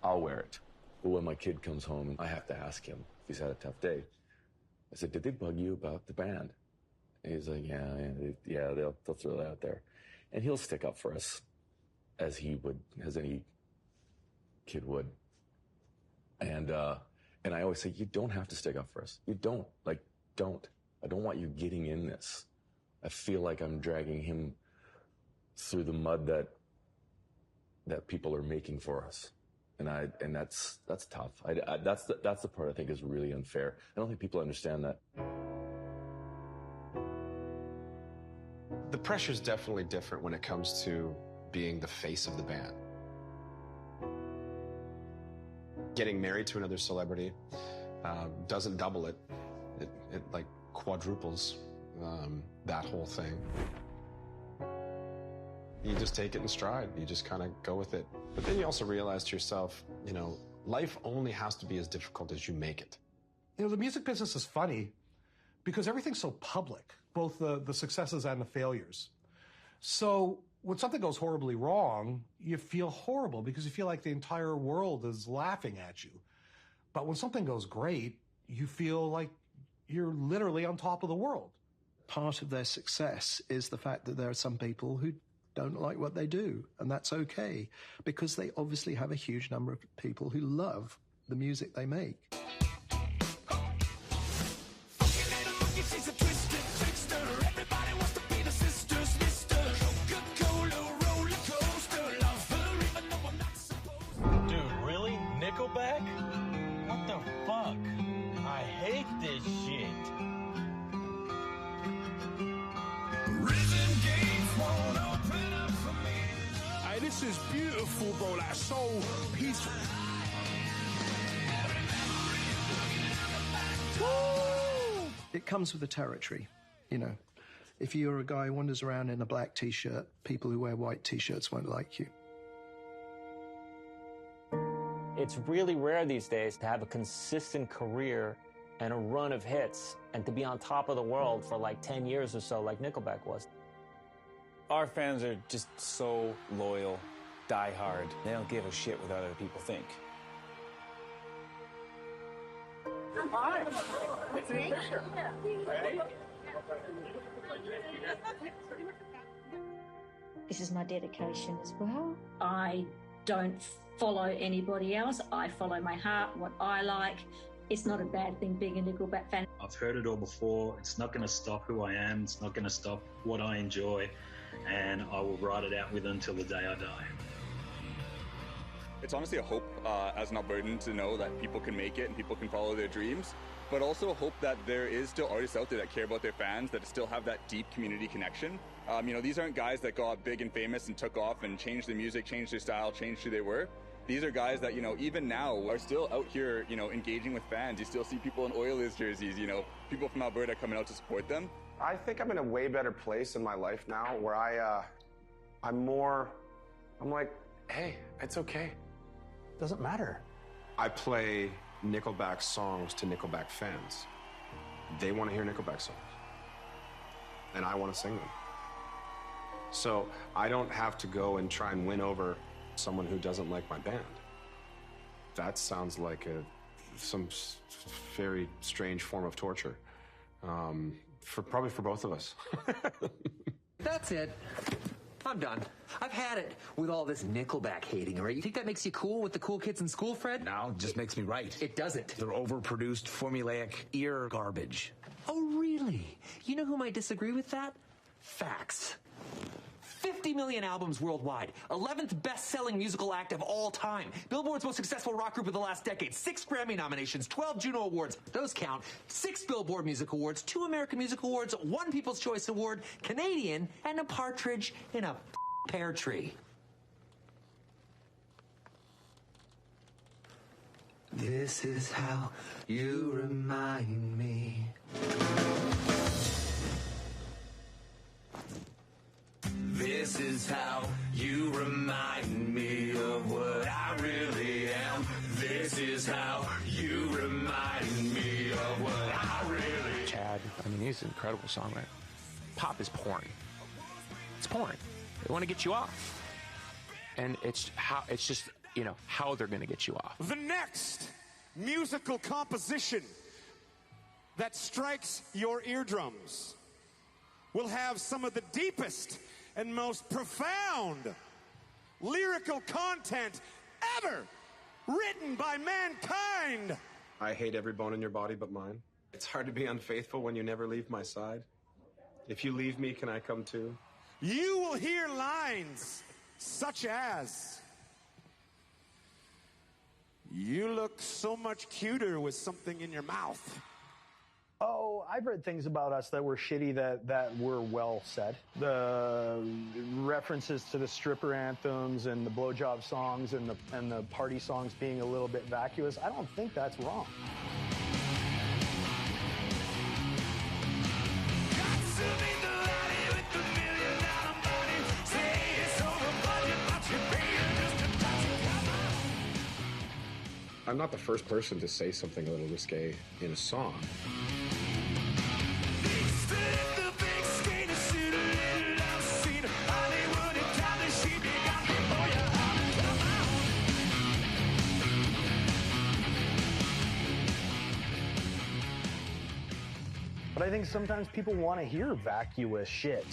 Speaker 4: I'll wear it. But when my kid comes home, I have to ask him if he's had a tough day. I said, did they bug you about the band? And he's like, yeah, they'll throw that out there. And he'll stick up for us as any kid would. And I always say, you don't have to stick up for us. You don't. Don't. I don't want you getting in this. I feel like I'm dragging him through the mud that people are making for us. And that's tough. That's the part I think is really unfair. I don't think people understand that.
Speaker 5: The pressure's definitely different when it comes to being the face of the band. Getting married to another celebrity doesn't double it. It like quadruples that whole thing. You just take it in stride. You just kind of go with it. But then you also realize to yourself, life only has to be as difficult as you make it.
Speaker 25: The music business is funny because everything's so public, both the successes and the failures. So when something goes horribly wrong, you feel horrible because you feel like the entire world is laughing at you. But when something goes great, you feel like you're literally on top of the world.
Speaker 6: Part of their success is the fact that there are some people who don't like what they do, and that's okay, because they obviously have a huge number of people who love the music they make.
Speaker 7: Dude, really? Nickelback? What the fuck? I hate this shit.
Speaker 21: Hey, this is beautiful, bro. Like, so peaceful.
Speaker 6: Woo! It comes with the territory, If you're a guy who wanders around in a black T-shirt, people who wear white T-shirts won't like you.
Speaker 3: It's really rare these days to have a consistent career and a run of hits and to be on top of the world for like 10 years or so like Nickelback was.
Speaker 1: Our fans are just so loyal, die hard. They don't give a shit what other people think.
Speaker 11: Hi. It's a picture. Ready?
Speaker 13: This is my dedication as well. I don't follow anybody else. I follow my heart, what I like. It's not a bad thing being a Nickelback fan.
Speaker 24: I've heard it all before. It's not going to stop who I am. It's not going to stop what I enjoy. And I will ride it out with it until the day I die.
Speaker 26: It's honestly a hope as an Albertan to know that people can make it and people can follow their dreams, but also a hope that there is still artists out there that care about their fans, that still have that deep community connection. These aren't guys that got big and famous and took off and changed their music, changed their style, changed who they were. These are guys that, even now are still out here, engaging with fans. You still see people in Oilers jerseys, people from Alberta coming out to support them.
Speaker 5: I think I'm in a way better place in my life now where I'm like, hey, it's okay.
Speaker 12: Doesn't matter.
Speaker 5: I play Nickelback songs to Nickelback fans. They want to hear Nickelback songs. And I want to sing them. So I don't have to go and try and win over someone who doesn't like my band. That sounds like some very strange form of torture. Probably for both of us.
Speaker 20: That's it. I'm done. I've had it with all this Nickelback hating, all right? You think that makes you cool with the cool kids in school, Fred? No, it just makes me right. It doesn't. They're overproduced, formulaic, ear garbage. Oh, really? You know who might disagree with that? Facts. 50 million albums worldwide. 11th best-selling musical act of all time. Billboard's most successful rock group of the last decade. 6 Grammy nominations, 12 Juno Awards. Those count. 6 Billboard Music Awards, 2 American Music Awards, 1 People's Choice Award, Canadian, and a partridge in a pear tree. This is how you remind me. This is how you remind me of what I really am. This is how you remind me of what I really am.
Speaker 27: Chad, he's an incredible songwriter. Pop is porn. It's porn. They want to get you off. And it's just how they're going to get you off.
Speaker 2: The next musical composition that strikes your eardrums will have some of the deepest and most profound lyrical content ever written by mankind.
Speaker 5: I hate every bone in your body but mine. It's hard to be unfaithful when you never leave my side. If you leave me, can I come too?
Speaker 2: You will hear lines such as, "You look so much cuter with something in your mouth."
Speaker 12: Oh, I've read things about us that were shitty that were well said. The references to the stripper anthems and the blowjob songs and the party songs being a little bit vacuous, I don't think that's wrong.
Speaker 5: I'm not the first person to say something a little risque in a song.
Speaker 12: But I think sometimes people want to hear vacuous shit.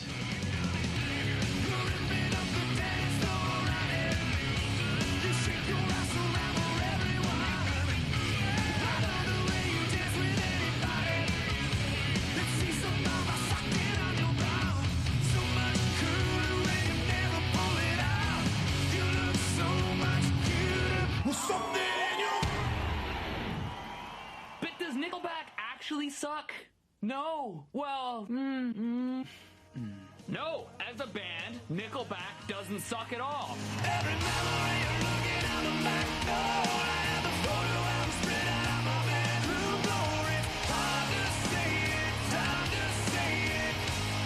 Speaker 8: But does Nickelback actually suck? No. Well, no. As a band, Nickelback doesn't suck at all. Every memory you're looking out the back door. I have the photo album spread out on my bedroom floor. It's hard to say it, time to say it.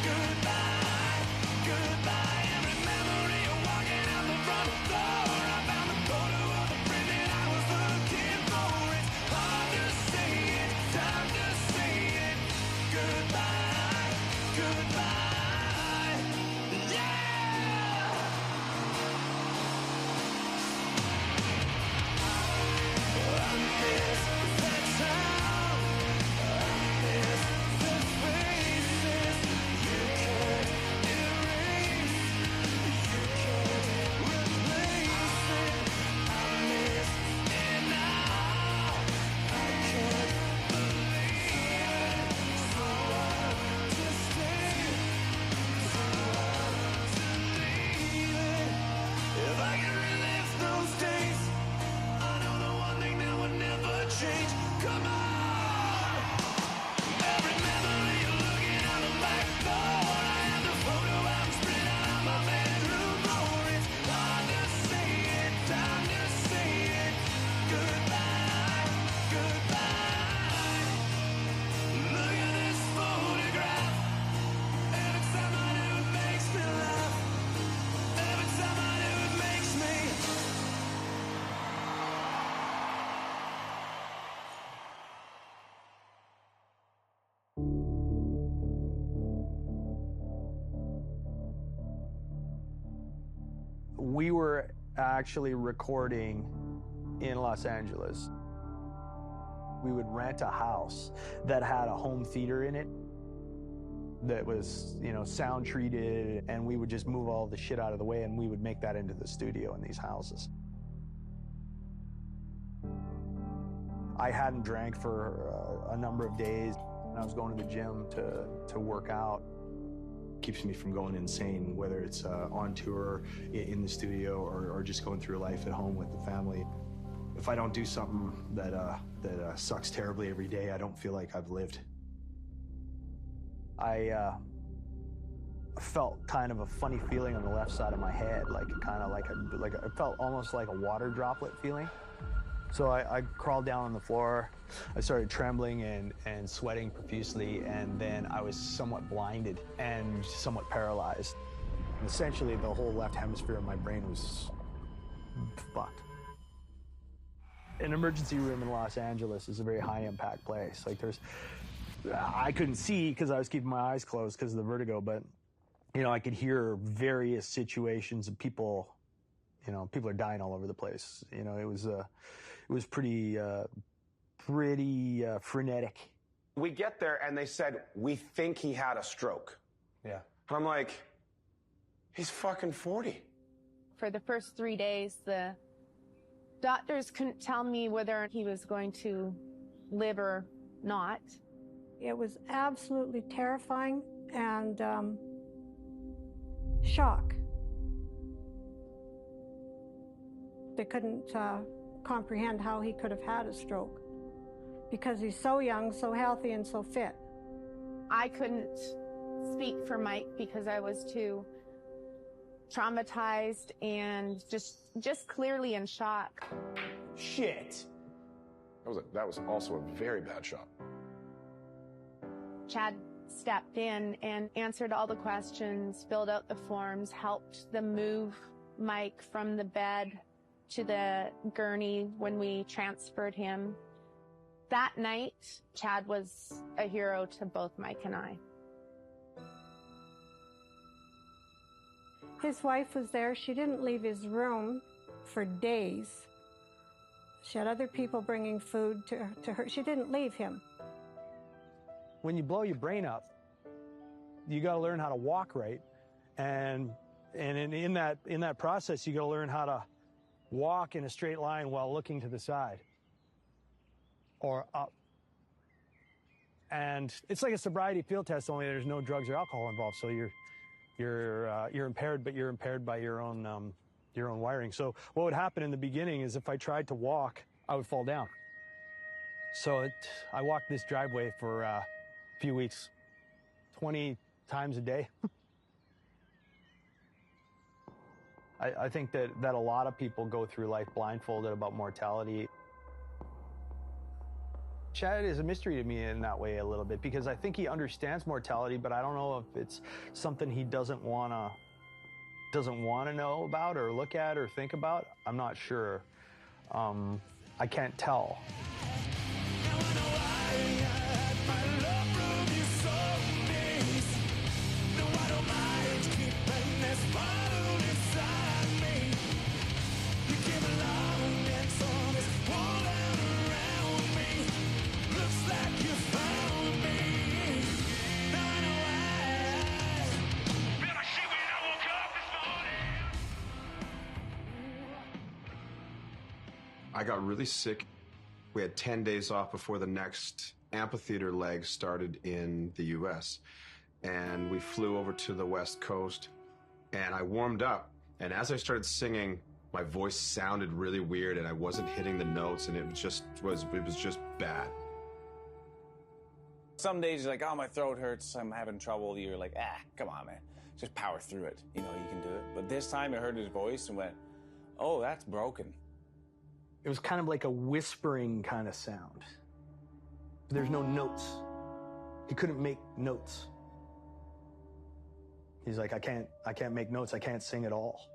Speaker 8: Goodbye, goodbye. Every memory you're walking out the front door. I found the photo of the friend that I was looking for. It's hard to say it, time to say it. Goodbye, goodbye, yeah! I miss the town, I miss the faces you can't erase, you can't replace it. I miss it now, I can't believe it. So hard to stay, so hard to leave it. If I could relive those days, I know the one thing that would never change. Come on! Every memory you're looking out the back door. I have the photo album spread out on my bedroom floor. It's hard to say it, time to say it. Goodbye, goodbye. Look at this photograph. Every time I do it makes me laugh. Every time I do it makes me.
Speaker 12: We were actually recording in Los Angeles. We would rent a house that had a home theater in it that was, sound treated, and we would just move all the shit out of the way and we would make that into the studio in these houses. I hadn't drank for a number of days, and I was going to the gym to work out. Keeps me from going insane, whether it's on tour, in the studio, or just going through life at home with the family. If I don't do something that sucks terribly every day, I don't feel like I've lived. I felt kind of a funny feeling on the left side of my head, it felt almost like a water droplet feeling. So I crawled down on the floor. I started trembling and sweating profusely, and then I was somewhat blinded and somewhat paralyzed. And essentially, the whole left hemisphere of my brain was fucked. An emergency room in Los Angeles is a very high-impact place. I couldn't see because I was keeping my eyes closed because of the vertigo, but, I could hear various situations of people, You know, people are dying all over the place. You know, it was pretty frenetic.
Speaker 5: We get there and they said, we think he had a stroke.
Speaker 12: Yeah.
Speaker 5: And I'm like, he's fucking 40.
Speaker 17: For the first 3 days, the doctors couldn't tell me whether he was going to live or not.
Speaker 9: It was absolutely terrifying and shock. They couldn't comprehend how he could have had a stroke because he's so young, so healthy, and so fit.
Speaker 17: I couldn't speak for Mike because I was too traumatized and just clearly in shock.
Speaker 5: Shit. That was also a very bad shot.
Speaker 17: Chad stepped in and answered all the questions, filled out the forms, helped them move Mike from the bed to the gurney when we transferred him. That night, Chad was a hero to both Mike and I.
Speaker 9: His wife was there. She didn't leave his room for days. She had other people bringing food to her. She didn't leave him.
Speaker 12: When you blow your brain up, you got to learn how to walk right, and in that process, you got to learn how to walk in a straight line while looking to the side or up. And it's like a sobriety field test, only there's no drugs or alcohol involved. So you're impaired, but you're impaired by your own wiring. So what would happen in the beginning is if I tried to walk, I would fall down. So I walked this driveway for a few weeks, 20 times a day. I think that a lot of people go through life blindfolded about mortality. Chad is a mystery to me in that way a little bit because I think he understands mortality, but I don't know if it's something he doesn't want to know about or look at or think about. I'm not sure. I can't tell.
Speaker 5: I got really sick. We had 10 days off before the next amphitheater leg started in the U.S. And we flew over to the West Coast and I warmed up. And as I started singing, my voice sounded really weird and I wasn't hitting the notes and it was just bad.
Speaker 1: Some days you're like, oh, my throat hurts, I'm having trouble. You're like, come on, man. Just power through it. You know, you can do it. But this time I heard his voice and went, oh, that's broken.
Speaker 12: It was kind of like a whispering kind of sound. There's no notes. He couldn't make notes. He's like, I can't make notes. I can't sing at all.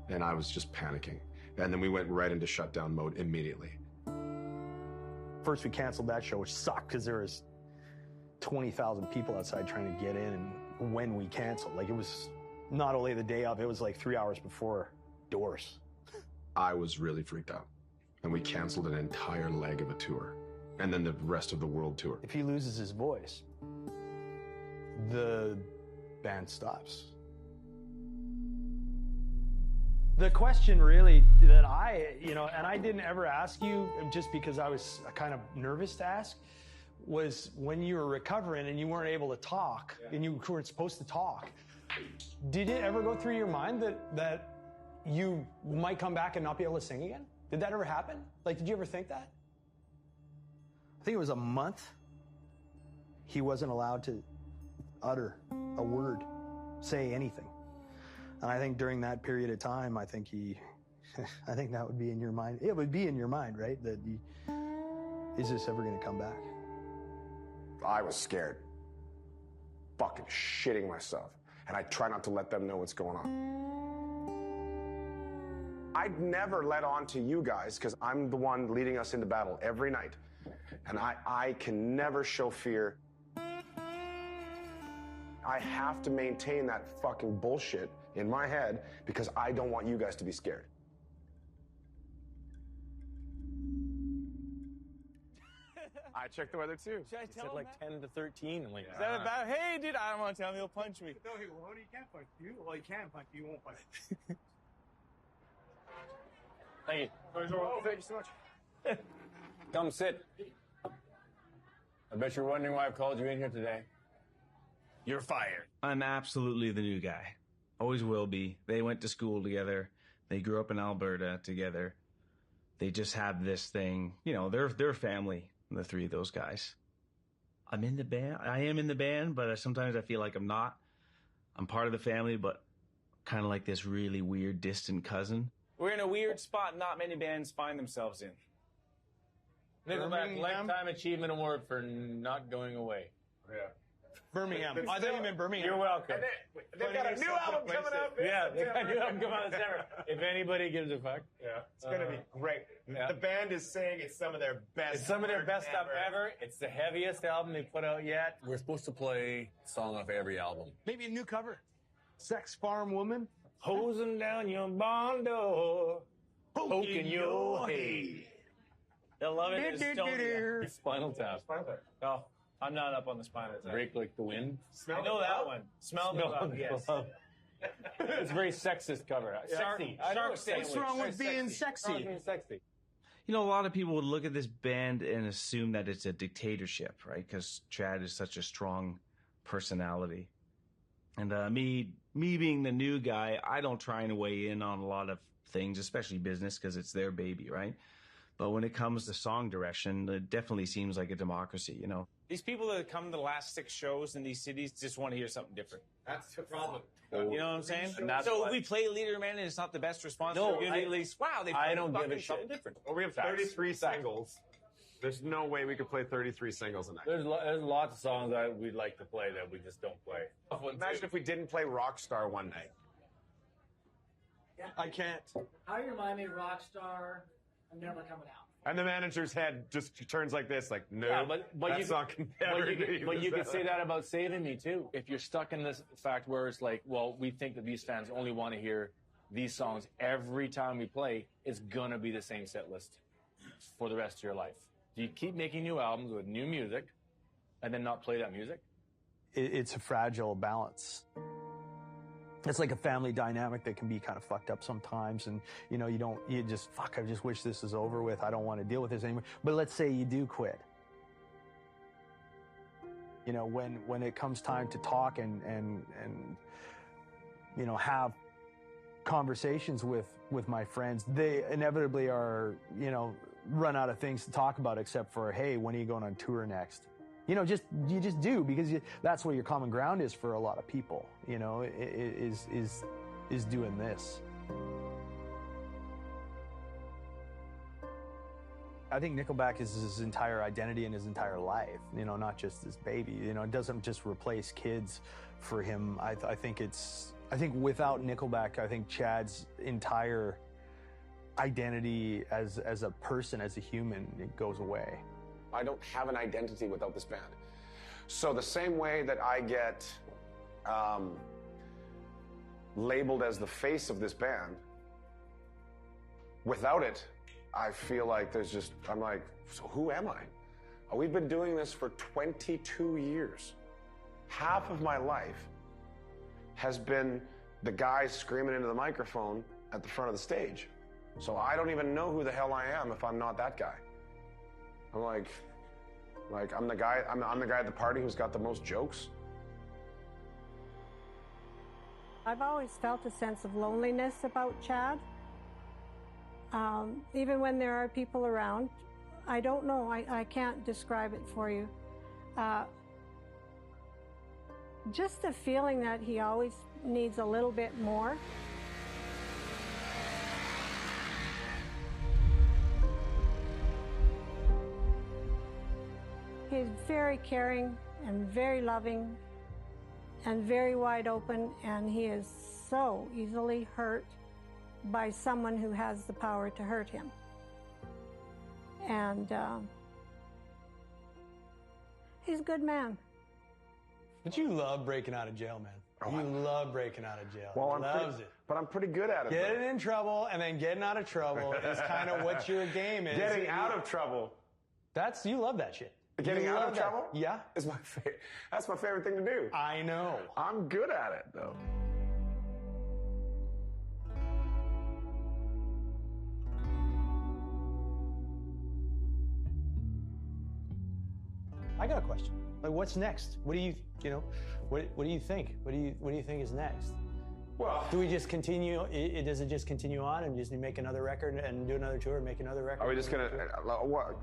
Speaker 5: And I was just panicking. And then we went right into shutdown mode immediately.
Speaker 12: First, we canceled that show, which sucked because there was 20,000 people outside trying to get in. And when we canceled, like it was not only the day of, it was like 3 hours before doors.
Speaker 5: I was really freaked out. And we canceled an entire leg of a tour. And then the rest of the world tour.
Speaker 12: If he loses his voice, the band stops. The question really that and I didn't ever ask you just because I was kind of nervous to ask, was when you were recovering and you weren't able to talk and you weren't supposed to talk, did it ever go through your mind that you might come back and not be able to sing again? Did that ever happen? Like, did you ever think that? I think it was a month. He wasn't allowed to utter a word, say anything. And I think during that period of time, I think that would be in your mind. It would be in your mind, right? Is this ever going to come back?
Speaker 5: I was scared. Fucking shitting myself. And I try not to let them know what's going on. I'd never let on to you guys because I'm the one leading us into battle every night. And I can never show fear. I have to maintain that fucking bullshit in my head because I don't want you guys to be scared.
Speaker 4: I checked the weather too.
Speaker 3: Should I
Speaker 4: It
Speaker 3: tell
Speaker 4: said
Speaker 3: him
Speaker 4: like
Speaker 3: that?
Speaker 4: 10 to 13. I'm like,
Speaker 3: Is that about? Hey, dude, I don't want to tell him. He'll punch me.
Speaker 10: No, he won't. He can't punch you. Well, he can punch you. He won't punch you.
Speaker 4: Thank you.
Speaker 10: Thank you so much.
Speaker 4: Come sit. I bet you're wondering why I've called you in here today. You're fired.
Speaker 1: I'm absolutely the new guy. Always will be. They went to school together. They grew up in Alberta together. They just have this thing, you know, they're family, the three of those guys. I'm in the band. I am in the band, but sometimes I feel like I'm not. I'm part of the family, but kind of like this really weird, distant cousin.
Speaker 3: We're in a weird spot not many bands find themselves in.
Speaker 4: Nickelback Lifetime Achievement Award for not going away.
Speaker 10: Yeah.
Speaker 12: Birmingham. I thought you meant Birmingham.
Speaker 4: You're welcome.
Speaker 10: They've got a new album coming up.
Speaker 4: Yeah, they've got a new album coming out in December. If anybody gives a fuck.
Speaker 10: Yeah, it's going to be great.
Speaker 4: Yeah.
Speaker 10: The band is saying it's some of their best.
Speaker 4: It's some of their
Speaker 10: work
Speaker 4: best stuff ever. It's the heaviest album they put out yet.
Speaker 14: We're supposed to play a song off every album.
Speaker 12: Maybe a new cover. Sex Farm Woman.
Speaker 4: Hosing down your barn door, poking your head.
Speaker 3: They'll love it. It's
Speaker 4: Spinal Tap.
Speaker 3: Oh, I'm not up on the Spinal Tap.
Speaker 4: Break Like the Wind.
Speaker 3: I know that one. Smell the love, yes.
Speaker 4: It's a very sexist cover. Sexy.
Speaker 12: What's wrong with being sexy?
Speaker 4: Sexy.
Speaker 1: You know, a lot of people would look at this band and assume that it's a dictatorship, right? Because Chad is such a strong personality. And me being the new guy, I don't try and weigh in on a lot of things, especially business, because it's their baby, right? But when it comes to song direction, it definitely seems like a democracy, you know?
Speaker 3: These people that come to the last 6 shows in these cities just want to hear something different.
Speaker 10: That's the problem.
Speaker 3: You know what I'm saying?
Speaker 4: And
Speaker 3: So if we play Leader Man and it's not the best response,
Speaker 4: No,
Speaker 3: at least, wow, they
Speaker 4: I don't
Speaker 3: fucking
Speaker 4: give a
Speaker 3: something
Speaker 4: shit.
Speaker 3: different.
Speaker 5: Well, we have 33 singles. There's no way we could play 33 singles a night.
Speaker 4: There's lots of songs that we'd like to play that we just don't play.
Speaker 5: Imagine if we didn't play Rockstar one night.
Speaker 12: I can't.
Speaker 11: How you remind me of Rockstar, I'm never coming out.
Speaker 5: And the manager's head just turns like this, like, no,
Speaker 4: Yeah, but
Speaker 5: that
Speaker 4: you,
Speaker 5: song can never be
Speaker 4: but you
Speaker 5: the
Speaker 4: could say
Speaker 5: same.
Speaker 4: that about Saving Me too. If you're stuck in this fact where it's like, well, we think that these fans only want to hear these songs every time we play, it's gonna be the same set list for the rest of your life. Do you keep making new albums with new music and then not play that music?
Speaker 12: It's a fragile balance. It's like a family dynamic that can be kind of fucked up sometimes. And, you know, I just wish this is over with. I don't want to deal with this anymore. But let's say you do quit. You know, when it comes time to talk and you know, have conversations with my friends, they inevitably are, you know, run out of things to talk about except for, hey, when are you going on tour next? You know, you just do, because that's what your common ground is for a lot of people, you know, is doing this. I think Nickelback is his entire identity and his entire life, you know, not just his baby. You know, it doesn't just replace kids for him. I think without Nickelback, I think Chad's entire identity as a person, as a human, it goes away.
Speaker 5: I don't have an identity without this band. So the same way that I get labeled as the face of this band, without it, I feel like I'm like, so who am I? We've been doing this for 22 years. Half of my life has been the guy screaming into the microphone at the front of the stage. So I don't even know who the hell I am if I'm not that guy. I'm like I'm the guy at the party who's got the most jokes.
Speaker 9: I've always felt a sense of loneliness about Chad. Even when there are people around, I don't know, I can't describe it for you. Just the feeling that he always needs a little bit more. He's very caring and very loving and very wide open, and he is so easily hurt by someone who has the power to hurt him. And he's a good man.
Speaker 12: But you love breaking out of jail, man. You love breaking out of jail.
Speaker 5: Well,
Speaker 12: But I'm pretty good at it. Getting in trouble and then getting out of trouble is kind of what your game is.
Speaker 5: Getting out of trouble.
Speaker 12: You love that shit.
Speaker 5: Getting out of trouble?
Speaker 12: Yeah.
Speaker 5: Is my favorite. That's my favorite thing to do.
Speaker 12: I know.
Speaker 5: I'm good at it, though.
Speaker 12: I got a question. Like, what's next? What do you what do you think? What do you think is next?
Speaker 5: Well,
Speaker 12: do we just continue? Does it just continue on and just make another record and do another tour and make another record?
Speaker 5: Are we just gonna,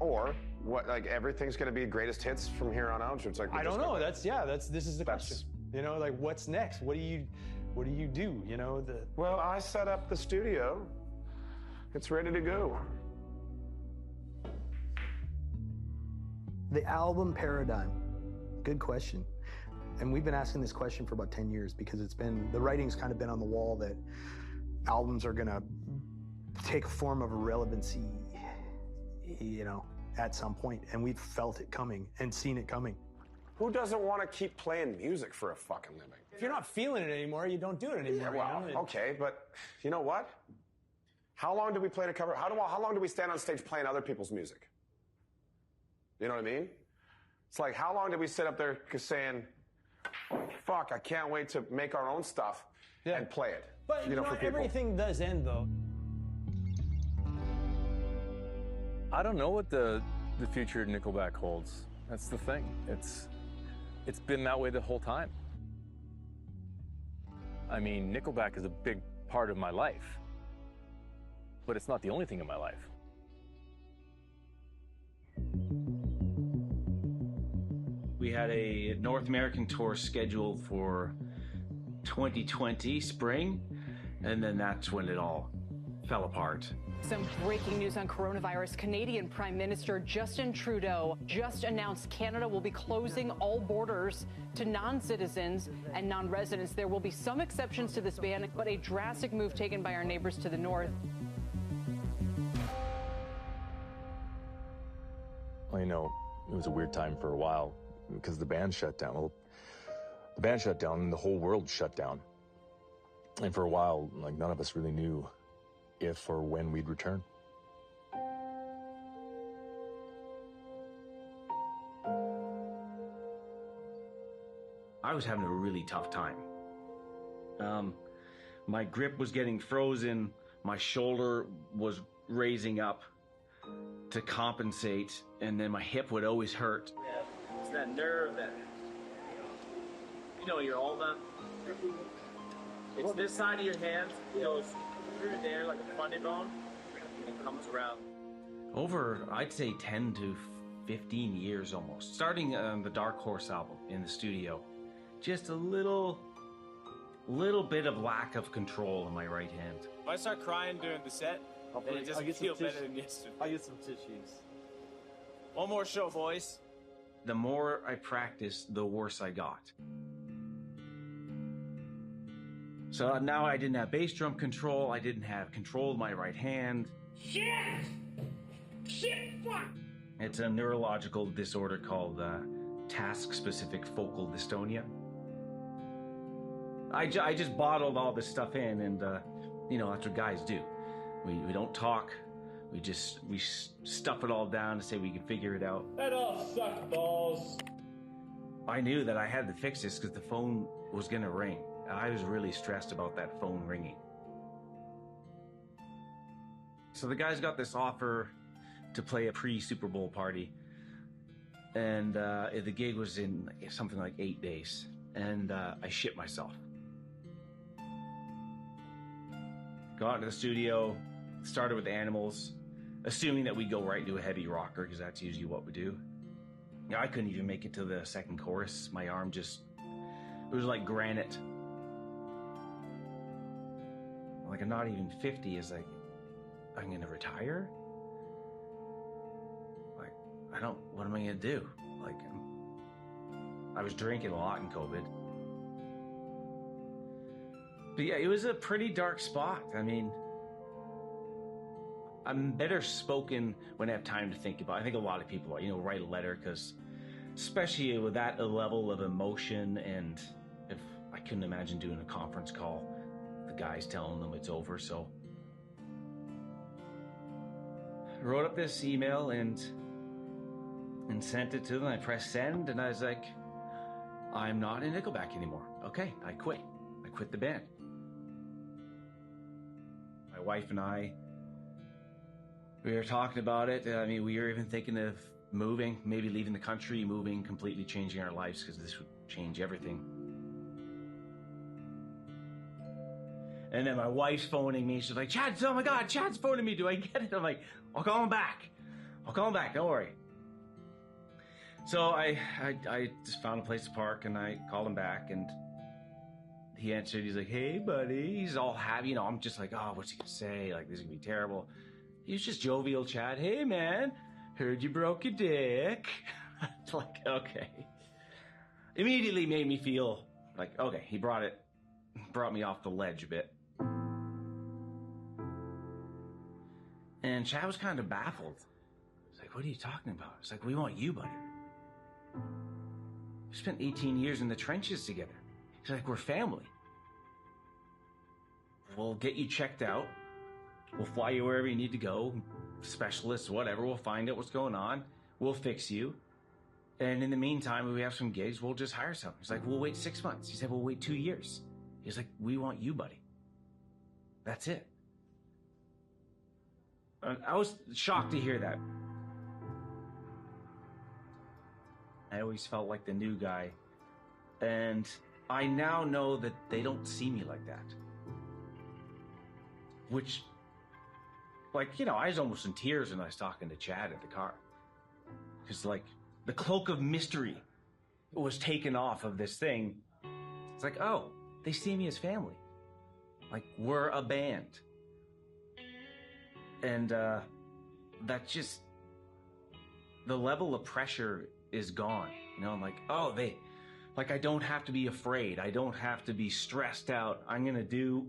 Speaker 5: or what? Like everything's gonna be greatest hits from here on out? It's like
Speaker 12: I don't know. This is the question. You know, like what's next? What do you do? You know the.
Speaker 5: Well, I set up the studio. It's ready to go.
Speaker 12: The album paradigm. Good question. And we've been asking this question for about 10 years because the writing's kind of been on the wall that albums are gonna take a form of irrelevancy, you know, at some point. And we've felt it coming and seen it coming.
Speaker 5: Who doesn't want to keep playing music for a fucking living?
Speaker 12: If you're not feeling it anymore, you don't do it anymore.
Speaker 5: Yeah, well, okay, but you know what? How long do we play to cover? How long do we stand on stage playing other people's music? You know what I mean? It's like, how long did we sit up there saying, fuck, I can't wait to make our own stuff and play it.
Speaker 12: But
Speaker 5: you know, for people.
Speaker 12: Everything does end, though.
Speaker 4: I don't know what the future of Nickelback holds. That's the thing. It's been that way the whole time. I mean, Nickelback is a big part of my life, but it's not the only thing in my life.
Speaker 1: We had a North American tour scheduled for 2020 spring, and then that's when it all fell apart.
Speaker 15: Some breaking news on coronavirus. Canadian Prime Minister Justin Trudeau just announced Canada will be closing all borders to non-citizens and non-residents. There will be some exceptions to this ban, but a drastic move taken by our neighbors to the north.
Speaker 4: Well, you know, it was a weird time for a while because the band shut down. Well, the band shut down and the whole world shut down. And for a while, like, none of us really knew if or when we'd return.
Speaker 1: I was having a really tough time. My grip was getting frozen. My shoulder was raising up to compensate, and then my hip would always hurt.
Speaker 11: Yeah, it's that nerve that, you know, your ulna. It's this side of your hand. It goes through there like a funny bone and comes around.
Speaker 1: Over, I'd say 10 to 15 years almost. Starting the Dark Horse album in the studio. Just a little bit of lack of control in my right hand.
Speaker 10: If I start crying during the set, then it doesn't feel better than yesterday.
Speaker 11: I'll get some tissues.
Speaker 10: One more show, boys.
Speaker 1: The more I practiced, the worse I got. So now I didn't have bass drum control, I didn't have control of my right hand.
Speaker 8: Shit! Shit, fuck!
Speaker 1: It's a neurological disorder called task-specific focal dystonia. I just bottled all this stuff in, and you know, that's what guys do. We don't talk. We stuff it all down to say we can figure it out.
Speaker 8: That all suck balls.
Speaker 1: I knew that I had to fix this because the phone was gonna ring. I was really stressed about that phone ringing. So the guys got this offer to play a pre-Super Bowl party, and the gig was in something like 8 days, and I shit myself. Got into the studio, started with Animals, assuming that we'd go right into a heavy rocker, because that's usually what we do. I couldn't even make it to the second chorus. My arm it was like granite. Like, I'm not even 50, is like, I'm gonna retire? Like, what am I gonna do? Like, I was drinking a lot in COVID. But yeah, it was a pretty dark spot. I mean, I'm better spoken when I have time to think about it. I think a lot of people are, write a letter, because especially with that level of emotion, and if I couldn't imagine doing a conference call. The guys telling them it's over, so I wrote up this email and sent it to them. I pressed send, and I was like, I'm not in Nickelback anymore. Okay, I quit. I quit the band. My wife and I, we were talking about it. I mean, we were even thinking of moving, maybe leaving the country, moving, completely changing our lives, because this would change everything. And then my wife's phoning me. She's like, Chad, oh my God, Chad's phoning me. Do I get it? I'm like, I'll call him back. I'll call him back. Don't worry. So I just found a place to park, and I called him back, and he answered. He's like, hey, buddy. He's all happy. You know, I'm just like, oh, what's he going to say? Like, this is going to be terrible. He was just jovial Chad. Hey, man, heard you broke your dick. Like, okay. Immediately made me feel like, okay, he brought me off the ledge a bit. And Chad was kind of baffled. He's like, what are you talking about? It's like, we want you, buddy. We spent 18 years in the trenches together. He's like, we're family. We'll get you checked out. We'll fly you wherever you need to go. Specialists, whatever. We'll find out what's going on. We'll fix you. And in the meantime, when we have some gigs, we'll just hire someone. He's like, we'll wait 6 months. He said, we'll wait 2 years. He's like, we want you, buddy. That's it. I was shocked to hear that. I always felt like the new guy. And I now know that they don't see me like that. Which, like, you know, I was almost in tears when I was talking to Chad at the car. Because, like, the cloak of mystery was taken off of this thing. It's like, oh, they see me as family. Like, we're a band. And that just, the level of pressure is gone. You know, I'm like, oh, I don't have to be afraid. I don't have to be stressed out. I'm going to do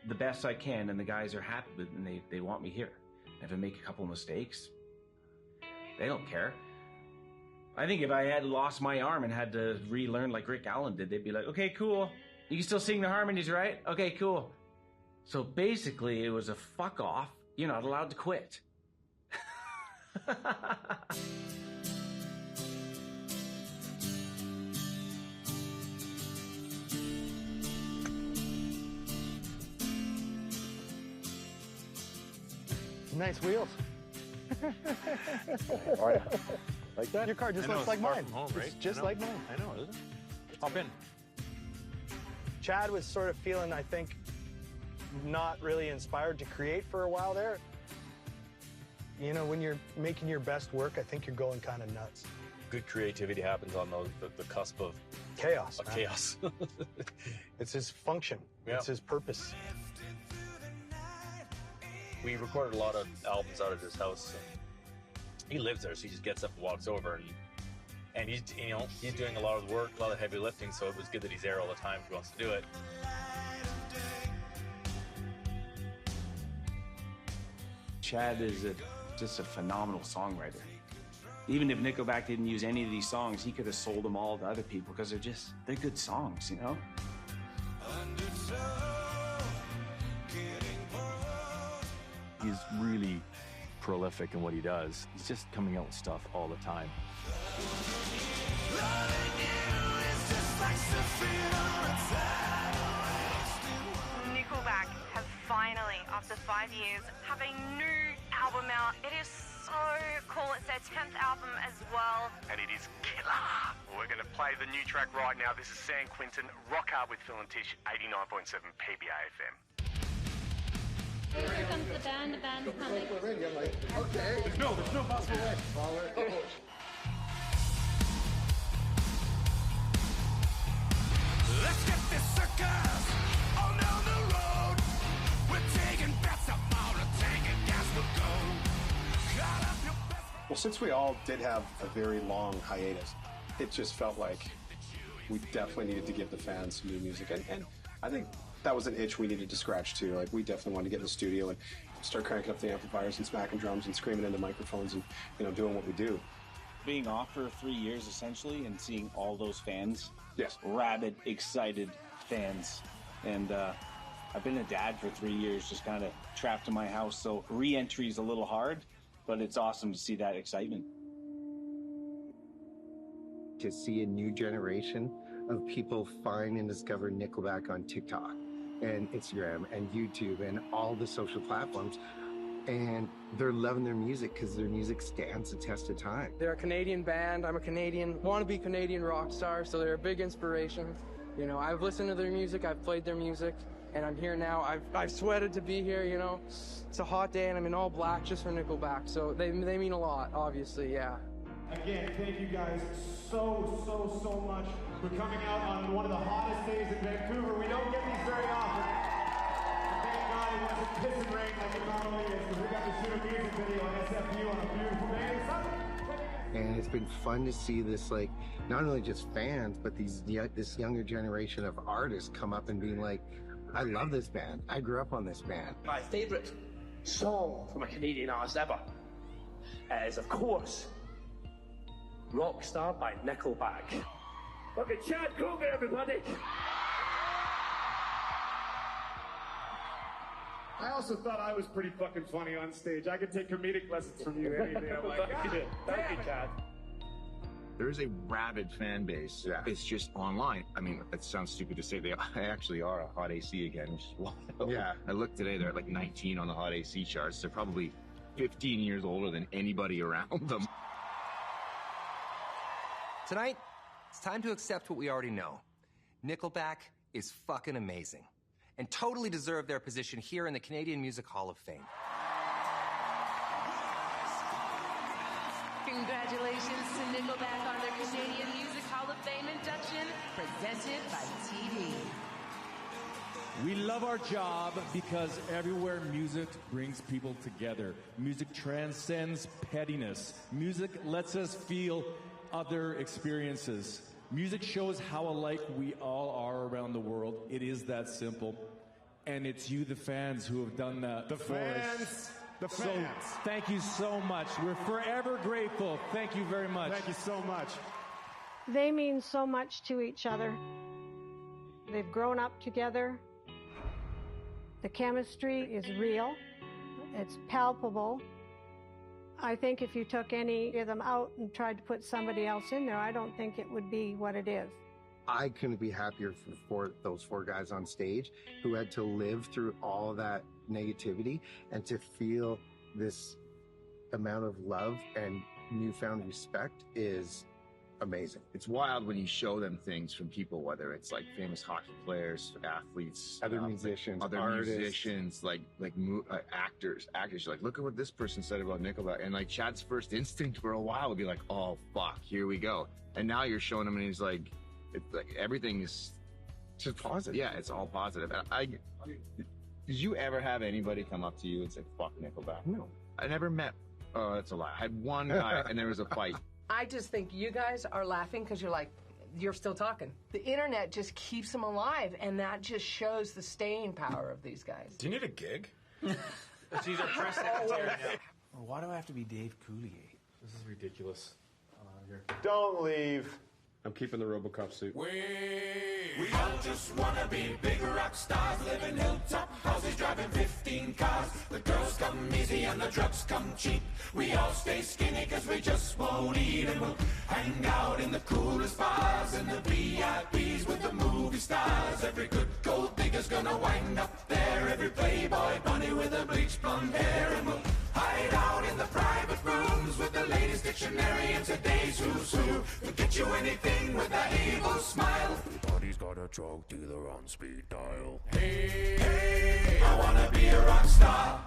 Speaker 1: the best I can, and the guys are happy with it, and they want me here. If I make a couple of mistakes, they don't care. I think if I had lost my arm and had to relearn like Rick Allen did, they'd be like, okay, cool. You can still sing the harmonies, right? Okay, cool. So basically, it was a fuck off. You're not allowed to quit.
Speaker 12: Nice wheels.
Speaker 4: Oh, yeah. Like that?
Speaker 12: Your car just
Speaker 4: I know,
Speaker 12: looks like
Speaker 4: far
Speaker 12: mine.
Speaker 4: from home, right?
Speaker 12: It's just like mine.
Speaker 4: I know, isn't it? Hop in.
Speaker 12: Chad was sort of feeling, I think, not really inspired to create for a while there. You know, when you're making your best work, I think you're going kind of nuts.
Speaker 14: Good creativity happens on the cusp of
Speaker 12: chaos.
Speaker 14: Of chaos.
Speaker 12: It's his function.
Speaker 14: Yeah.
Speaker 12: It's his purpose.
Speaker 14: We recorded a lot of albums out of his house. He lives there, so he just gets up and walks over, and he's doing a lot of the work, a lot of heavy lifting. So it was good that he's there all the time if he wants to do it.
Speaker 1: Chad is just a phenomenal songwriter. Even if Nickelback didn't use any of these songs, he could have sold them all to other people because they're good songs, you know?
Speaker 4: He's really prolific in what he does. He's just coming out with stuff all the time.
Speaker 7: Nickelback have finally, after 5 years, have a new album out. It is so cool. It's their 10th album as well.
Speaker 16: And it is killer. We're going to play the new track right now. This is San Quentin, Rock Hard with Phil and Tish, 89.7 PBA FM.
Speaker 18: Here comes the band is coming.
Speaker 8: Okay. There's no possible way. Let's get this circus on down the road. We're taking bets up on a tank and gas will go.
Speaker 5: Well, since we all did have a very long hiatus, it just felt like we definitely needed to give the fans some new music. And I think that was an itch we needed to scratch too. Like, we definitely wanted to get in the studio and start cranking up the amplifiers and smacking drums and screaming into microphones and, you know, doing what we do.
Speaker 1: Being off for 3 years essentially and seeing all those fans,
Speaker 5: yes,
Speaker 1: rabid, excited fans, and I've been a dad for 3 years, just kind of trapped in my house, so re-entry is a little hard, but it's awesome to see that excitement.
Speaker 6: To see a new generation of people find and discover Nickelback on TikTok and Instagram and YouTube and all the social platforms, and they're loving their music because their music stands the test of time.
Speaker 13: They're a Canadian band. I'm a Canadian, wannabe Canadian rock star, so they're a big inspiration. You know, I've listened to their music, I've played their music, and I'm here now. I've sweated to be here, you know. It's a hot day and I'm in all black just for Nickelback, so they mean a lot, obviously, yeah.
Speaker 10: Again, thank you guys so much for coming out on one of the hottest days in Vancouver. We don't get these very often. Thank God it wasn't piss and rain like it normally is, because we got to shoot a music video on SFU on a beautiful day in the summer.
Speaker 6: And it's been fun to see this, like, not only just fans, but this younger generation of artists come up and being like, I love this band. I grew up on this band.
Speaker 19: My favourite song from a Canadian artist ever is, of course, Rockstar by Nickelback. Look at Chad Kroeger, everybody!
Speaker 10: I also thought I was pretty fucking funny on stage. I could take comedic lessons from you any day. I'm like,
Speaker 19: Thank you, Chad.
Speaker 21: There's a rabid fan base. Yeah. It's just online. I mean, that sounds stupid to say. They actually are a Hot AC again, which is wild.
Speaker 6: Yeah.
Speaker 21: I looked today, they're at like 19 on the Hot AC charts. They're probably 15 years older than anybody around them.
Speaker 20: Tonight, it's time to accept what we already know. Nickelback is fucking amazing and totally deserve their position here in the Canadian Music Hall of Fame.
Speaker 22: Congratulations to Nickelback on their Canadian Music Hall of Fame induction, presented by TV.
Speaker 23: We love our job because everywhere music brings people together. Music transcends pettiness. Music lets us feel other experiences. Music shows how alike we all are around the world. It is that simple. And it's you, the fans, who have done that for us.
Speaker 10: The fans.
Speaker 23: So thank you so much. We're forever grateful. Thank you very much.
Speaker 10: Thank you so much.
Speaker 9: They mean so much to each other. They've grown up together. The chemistry is real. It's palpable. I think if you took any of them out and tried to put somebody else in there, I don't think it would be what it is.
Speaker 6: I couldn't be happier for those four guys on stage who had to live through all that negativity and to feel this amount of love and newfound respect is amazing.
Speaker 21: It's wild when you show them things from people, whether it's like famous hockey players, athletes,
Speaker 6: other musicians,
Speaker 21: other
Speaker 6: artists.
Speaker 21: musicians, actors. You're like, look at what this person said about Nickelback. And like Chad's first instinct for a while would be like, oh fuck, here we go. And now you're showing him, and he's like, it's like everything is
Speaker 6: just positive.
Speaker 21: Yeah, it's all positive. And did you ever have anybody come up to you and say, fuck Nickelback?
Speaker 6: No.
Speaker 21: I never met. Oh, that's a lie. I had one guy, and there was a fight.
Speaker 25: I just think you guys are laughing because you're still talking. The internet just keeps them alive, and that just shows the staying power of these guys.
Speaker 21: Do you need a gig?
Speaker 11: She's our press secretary now.
Speaker 28: Why do I have to be Dave Coulier? This is ridiculous.
Speaker 10: Don't leave.
Speaker 5: I'm keeping the RoboCop suit.
Speaker 8: We all just wanna be big rock stars, living hilltop houses, driving 15 cars. The girls come easy and the drugs come cheap. We all stay skinny cause we just won't eat, and we'll hang out in the coolest bars and the VIPs with the movie stars. Every good gold digger's gonna wind up there, every playboy bunny with a bleached blonde hair, and we'll hide out in the private rooms with the latest dictionary and today's who's who. We'll get you anything with that evil smile. Everybody's got a drug dealer on speed dial. Hey, hey, I wanna be a rock star.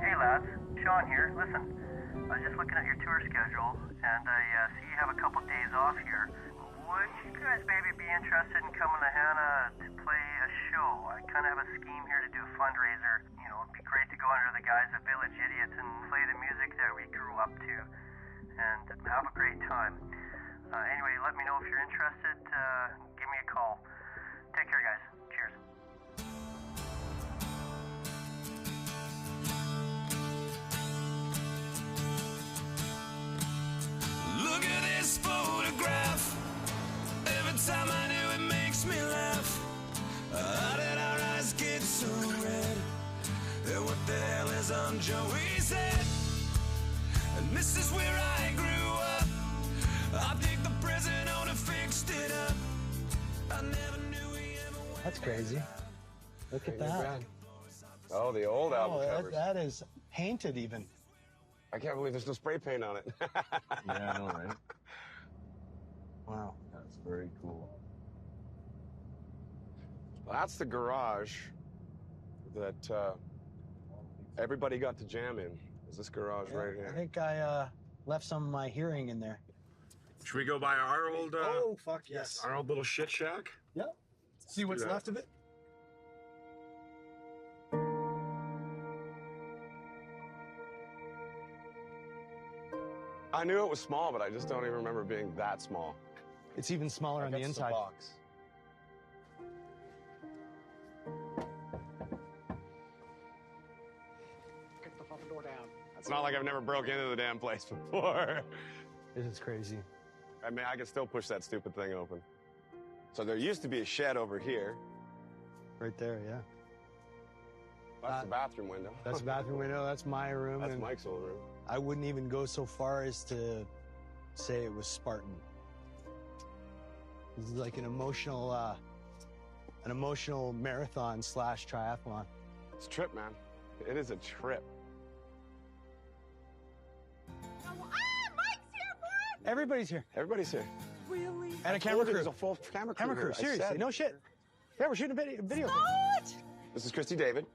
Speaker 29: Hey lads, Sean here. Listen, I was just looking at your tour schedule, and I see you have a couple days off here. Would you guys maybe be interested in coming to Hannah to play a show? I kind of have a scheme here to do a fundraiser. You know, it'd be great to go under the guise of Village Idiots and play the music that we grew up to and have a great time. Anyway, let me know if you're interested. Give me a call. Take care, guys. Cheers.
Speaker 8: Look at this photograph. Every time I do, it makes me laugh. How did our eyes get so red? And what the hell is on Joey's head? And this is where I grew up. I think the present owner fixed it up. I never knew he ever went.
Speaker 2: That's crazy. Look at that.
Speaker 5: Oh, the old album covers.
Speaker 2: That is painted even.
Speaker 5: I can't believe there's no spray paint on it.
Speaker 4: Yeah, I know, right?
Speaker 2: Wow.
Speaker 4: That's very cool.
Speaker 5: Well, that's the garage that everybody got to jam in. Is this garage right here?
Speaker 2: I think I left some of my hearing in there.
Speaker 5: Should we go by our old
Speaker 2: oh, fuck yes.
Speaker 5: our old little shit shack?
Speaker 2: Yep. See what's left of it?
Speaker 5: I knew it was small, but I just don't even remember being that small.
Speaker 2: It's even smaller on the inside.
Speaker 5: Box.
Speaker 2: Kick the fucking door down.
Speaker 5: It's not like I've never broke into the damn place before.
Speaker 2: This is crazy.
Speaker 5: I mean, I can still push that stupid thing open. So there used to be a shed over here.
Speaker 2: Right there, yeah.
Speaker 5: That's the bathroom window.
Speaker 2: That's the bathroom window. That's my room.
Speaker 5: That's
Speaker 2: and
Speaker 5: Mike's old room.
Speaker 2: I wouldn't even go so far as to say it was Spartan. This is like an emotional marathon / triathlon.
Speaker 5: It's a trip, man. It is a trip.
Speaker 2: Everybody's here.
Speaker 5: Everybody's here.
Speaker 2: Really? And a camera crew.
Speaker 5: There's a full camera crew.
Speaker 2: Camera crew,
Speaker 5: here. I
Speaker 2: seriously.
Speaker 5: said.
Speaker 2: No shit. Yeah, we're shooting a video.
Speaker 3: What?
Speaker 5: This is Christy David.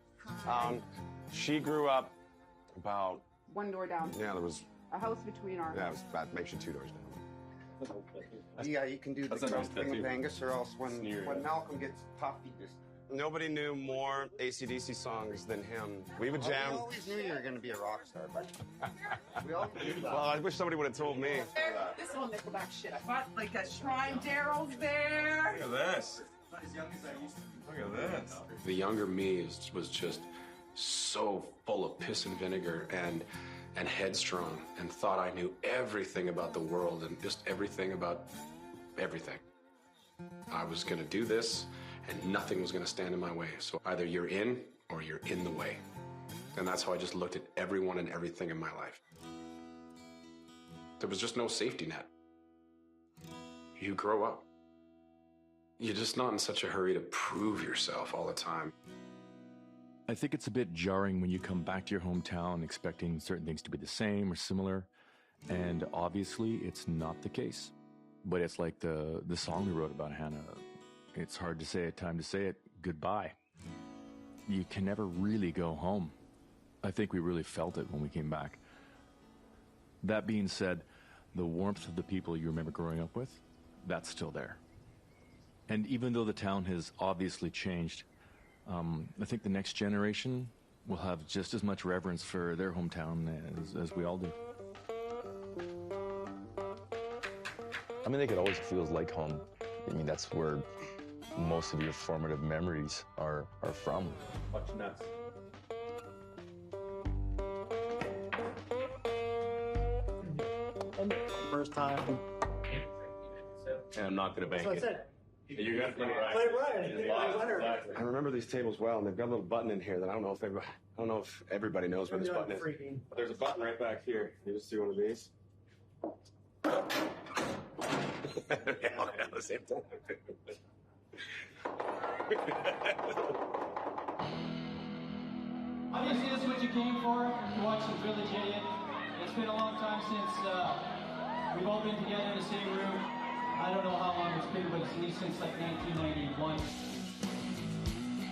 Speaker 5: She grew up about...
Speaker 3: One door down.
Speaker 5: Yeah, there was...
Speaker 3: A house between our...
Speaker 5: Yeah, it was about makes you 2 doors down.
Speaker 6: Yeah, you can do the
Speaker 5: nice
Speaker 6: thing with Angus, or else when Malcolm gets tough, he just...
Speaker 5: Nobody knew more AC/DC songs than him. We would jam...
Speaker 6: We always knew you were going to be a rock star, but... we all knew that.
Speaker 5: Well, I wish somebody would have told me.
Speaker 3: This is all Nickelback shit. I bought like a shrine. Daryl's there.
Speaker 5: Look at this.
Speaker 3: Not as young as I used to be.
Speaker 5: Look at this. The younger me was just so full of piss and vinegar and headstrong, and thought I knew everything about the world and just everything about everything. I was going to do this, and nothing was going to stand in my way. So either you're in or you're in the way. And that's how I just looked at everyone and everything in my life. There was just no safety net. You grow up. You're just not in such a hurry to prove yourself all the time.
Speaker 23: I think it's a bit jarring when you come back to your hometown expecting certain things to be the same or similar, and obviously it's not the case. But it's like the song we wrote about Hannah. It's hard to say it, time to say it, goodbye. You can never really go home. I think we really felt it when we came back. That being said, the warmth of the people you remember growing up with, that's still there. And even though the town has obviously changed, I think the next generation will have just as much reverence for their hometown as we all do.
Speaker 12: I mean, I think it always feels like home. I mean, that's where most of your formative memories are from.
Speaker 4: Watch nuts.
Speaker 2: First time.
Speaker 4: And I'm not going to bank
Speaker 2: That's what I
Speaker 4: it.
Speaker 2: said.
Speaker 4: You're going to play
Speaker 2: right.
Speaker 5: I remember these tables well, and they've got a little button in here that I don't know if everybody knows where this button is. But there's a button right back here. You just do one of these. Yeah, all at the same time.
Speaker 14: Obviously, this is what you came for, to watch the Village Idiot. It's been a long time since we've all been together in the same room. I don't know how long it's been, but it's at least since like 1991.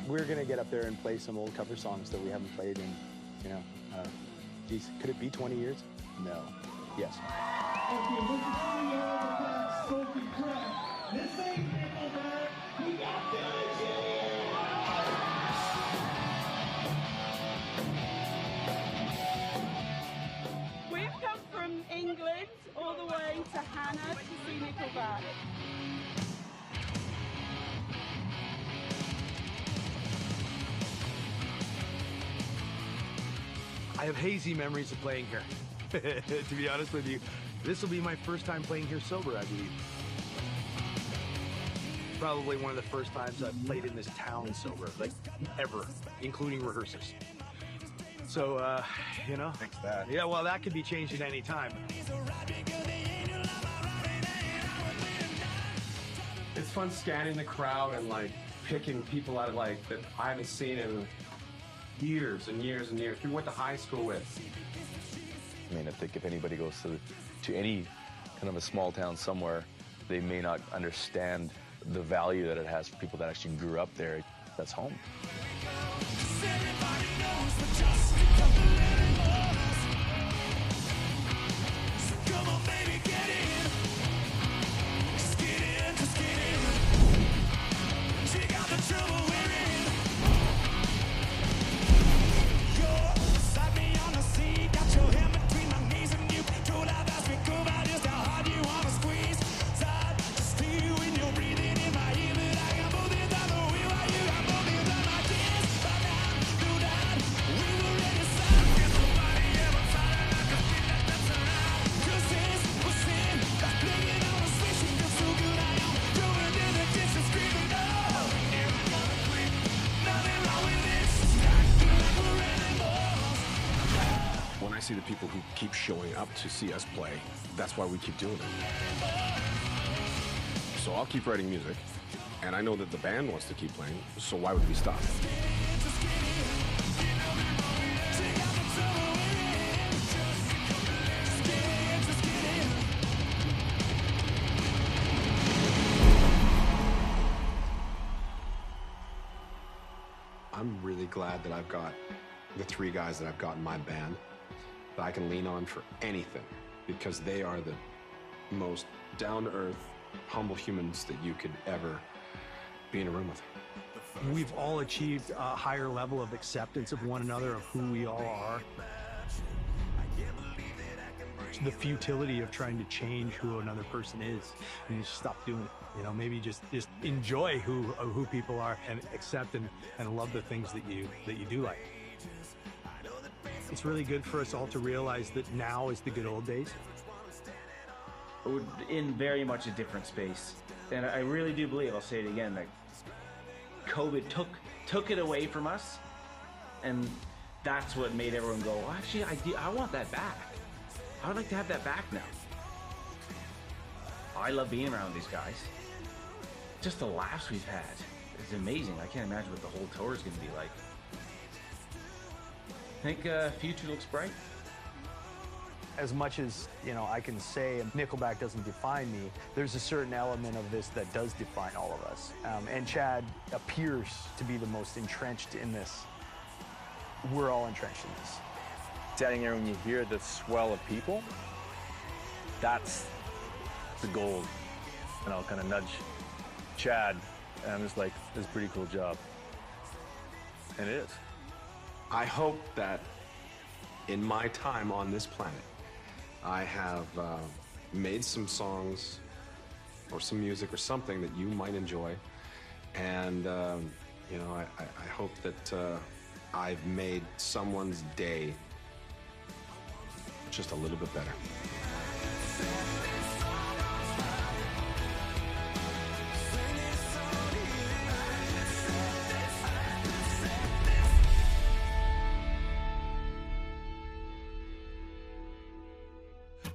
Speaker 2: We're gonna get up there and play some old cover songs that we haven't played in, geez, could it be 20 years? No. Yes.
Speaker 8: Okay, this is Nickelback, Sophie Crack. This ain't Nickelback. We got Village Idiot.
Speaker 3: We've come from England all the way to Hannah to see Nickelback.
Speaker 1: I have hazy memories of playing here. To be honest with you, this will be my first time playing here sober, I believe. Probably one of the first times I've played in this town sober, like ever, including rehearsals. So, you know.
Speaker 21: Fix that.
Speaker 1: Yeah, well, that could be changed at any time.
Speaker 5: It's fun scanning the crowd and like picking people out of like that I haven't seen in years and years and years. People went to high school with.
Speaker 12: I mean, I think if anybody goes to any kind of a small town somewhere, they may not understand the value that it has for people that actually grew up there. That's home.
Speaker 8: Come on, baby, get in. Just get in, just get in. Check out the trouble we're in. You're beside me on the seat, got your hand between my knees, and you told I've asked me cool about just how hard you wanna squeeze. Tied just to you when you're breathing in my ear, but I got both hands on the wheel while you got both hands on my keys. By now, no doubt, we were ready to sign. Guess nobody ever tried it like a thing that's around. 'Cause this was sin, like blinking on a switch, and you're so good I am throwing in the ditch and screaming, no, never gonna quit. Nothing wrong with this, acting like we're animals.
Speaker 5: When I see the people who keep showing up to see us play, that's why we keep doing it. So I'll keep writing music, and I know that the band wants to keep playing, so why would we stop? I'm really glad that I've got the three guys that I've got in my band that I can lean on for anything, because they are the most down-to-earth, humble humans that you could ever be in a room with.
Speaker 1: We've all achieved a higher level of acceptance of one another, of who we all are. The futility of trying to change who another person is, and you just stop doing it. You know, maybe just enjoy who people are and accept and love the things that you do like. It's really good for us all to realize that now is the good old days.
Speaker 7: We're in very much a different space, and I really do believe, I'll say it again, that COVID took it away from us, and that's what made everyone go, well, actually, I want that back. I would like to have that back now. I love being around these guys. Just the laughs we've had, it's amazing. I can't imagine what the whole tour is going to be like. I think future looks bright.
Speaker 2: As much as, you know, I can say Nickelback doesn't define me, there's a certain element of this that does define all of us. And Chad appears to be the most entrenched in this. We're all entrenched in this.
Speaker 4: Standing there when you hear the swell of people, that's the gold. And I'll kind of nudge Chad, and I'm just like, this is a pretty cool job. And it is.
Speaker 5: I hope that in my time on this planet, I have made some songs or some music or something that you might enjoy. And, you know, I hope that I've made someone's day just a little bit better.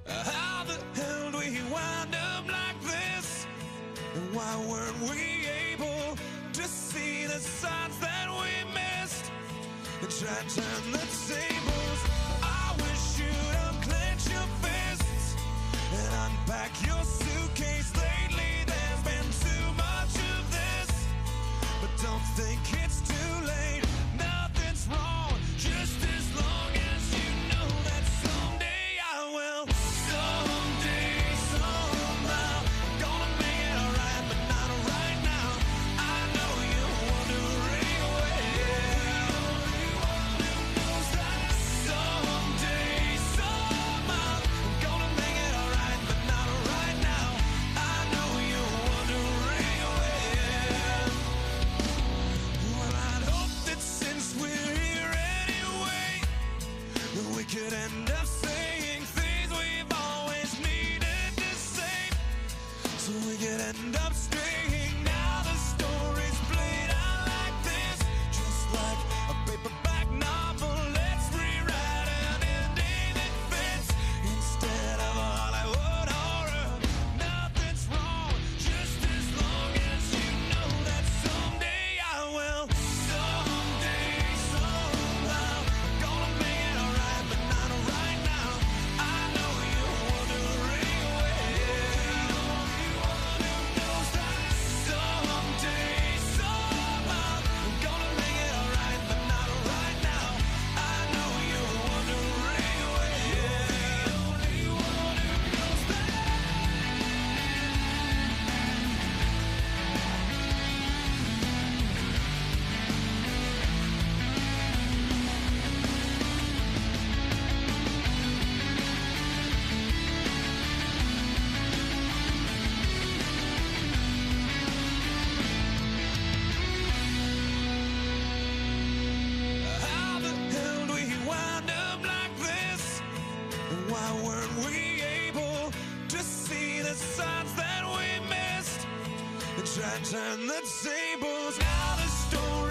Speaker 8: How the hell do we wind up like this? And why weren't we able to see the signs that we missed? And try to turn the tables. I wish you'd unclench your fists and unpack your suitcase. Lately there's been too much of this, but don't think it's too late. Nothing's wrong, just as long as you know that someday I will. Someday, somehow, gonna make it alright, but not right now. I know you're wondering where. Knows that turn the tables. Now the story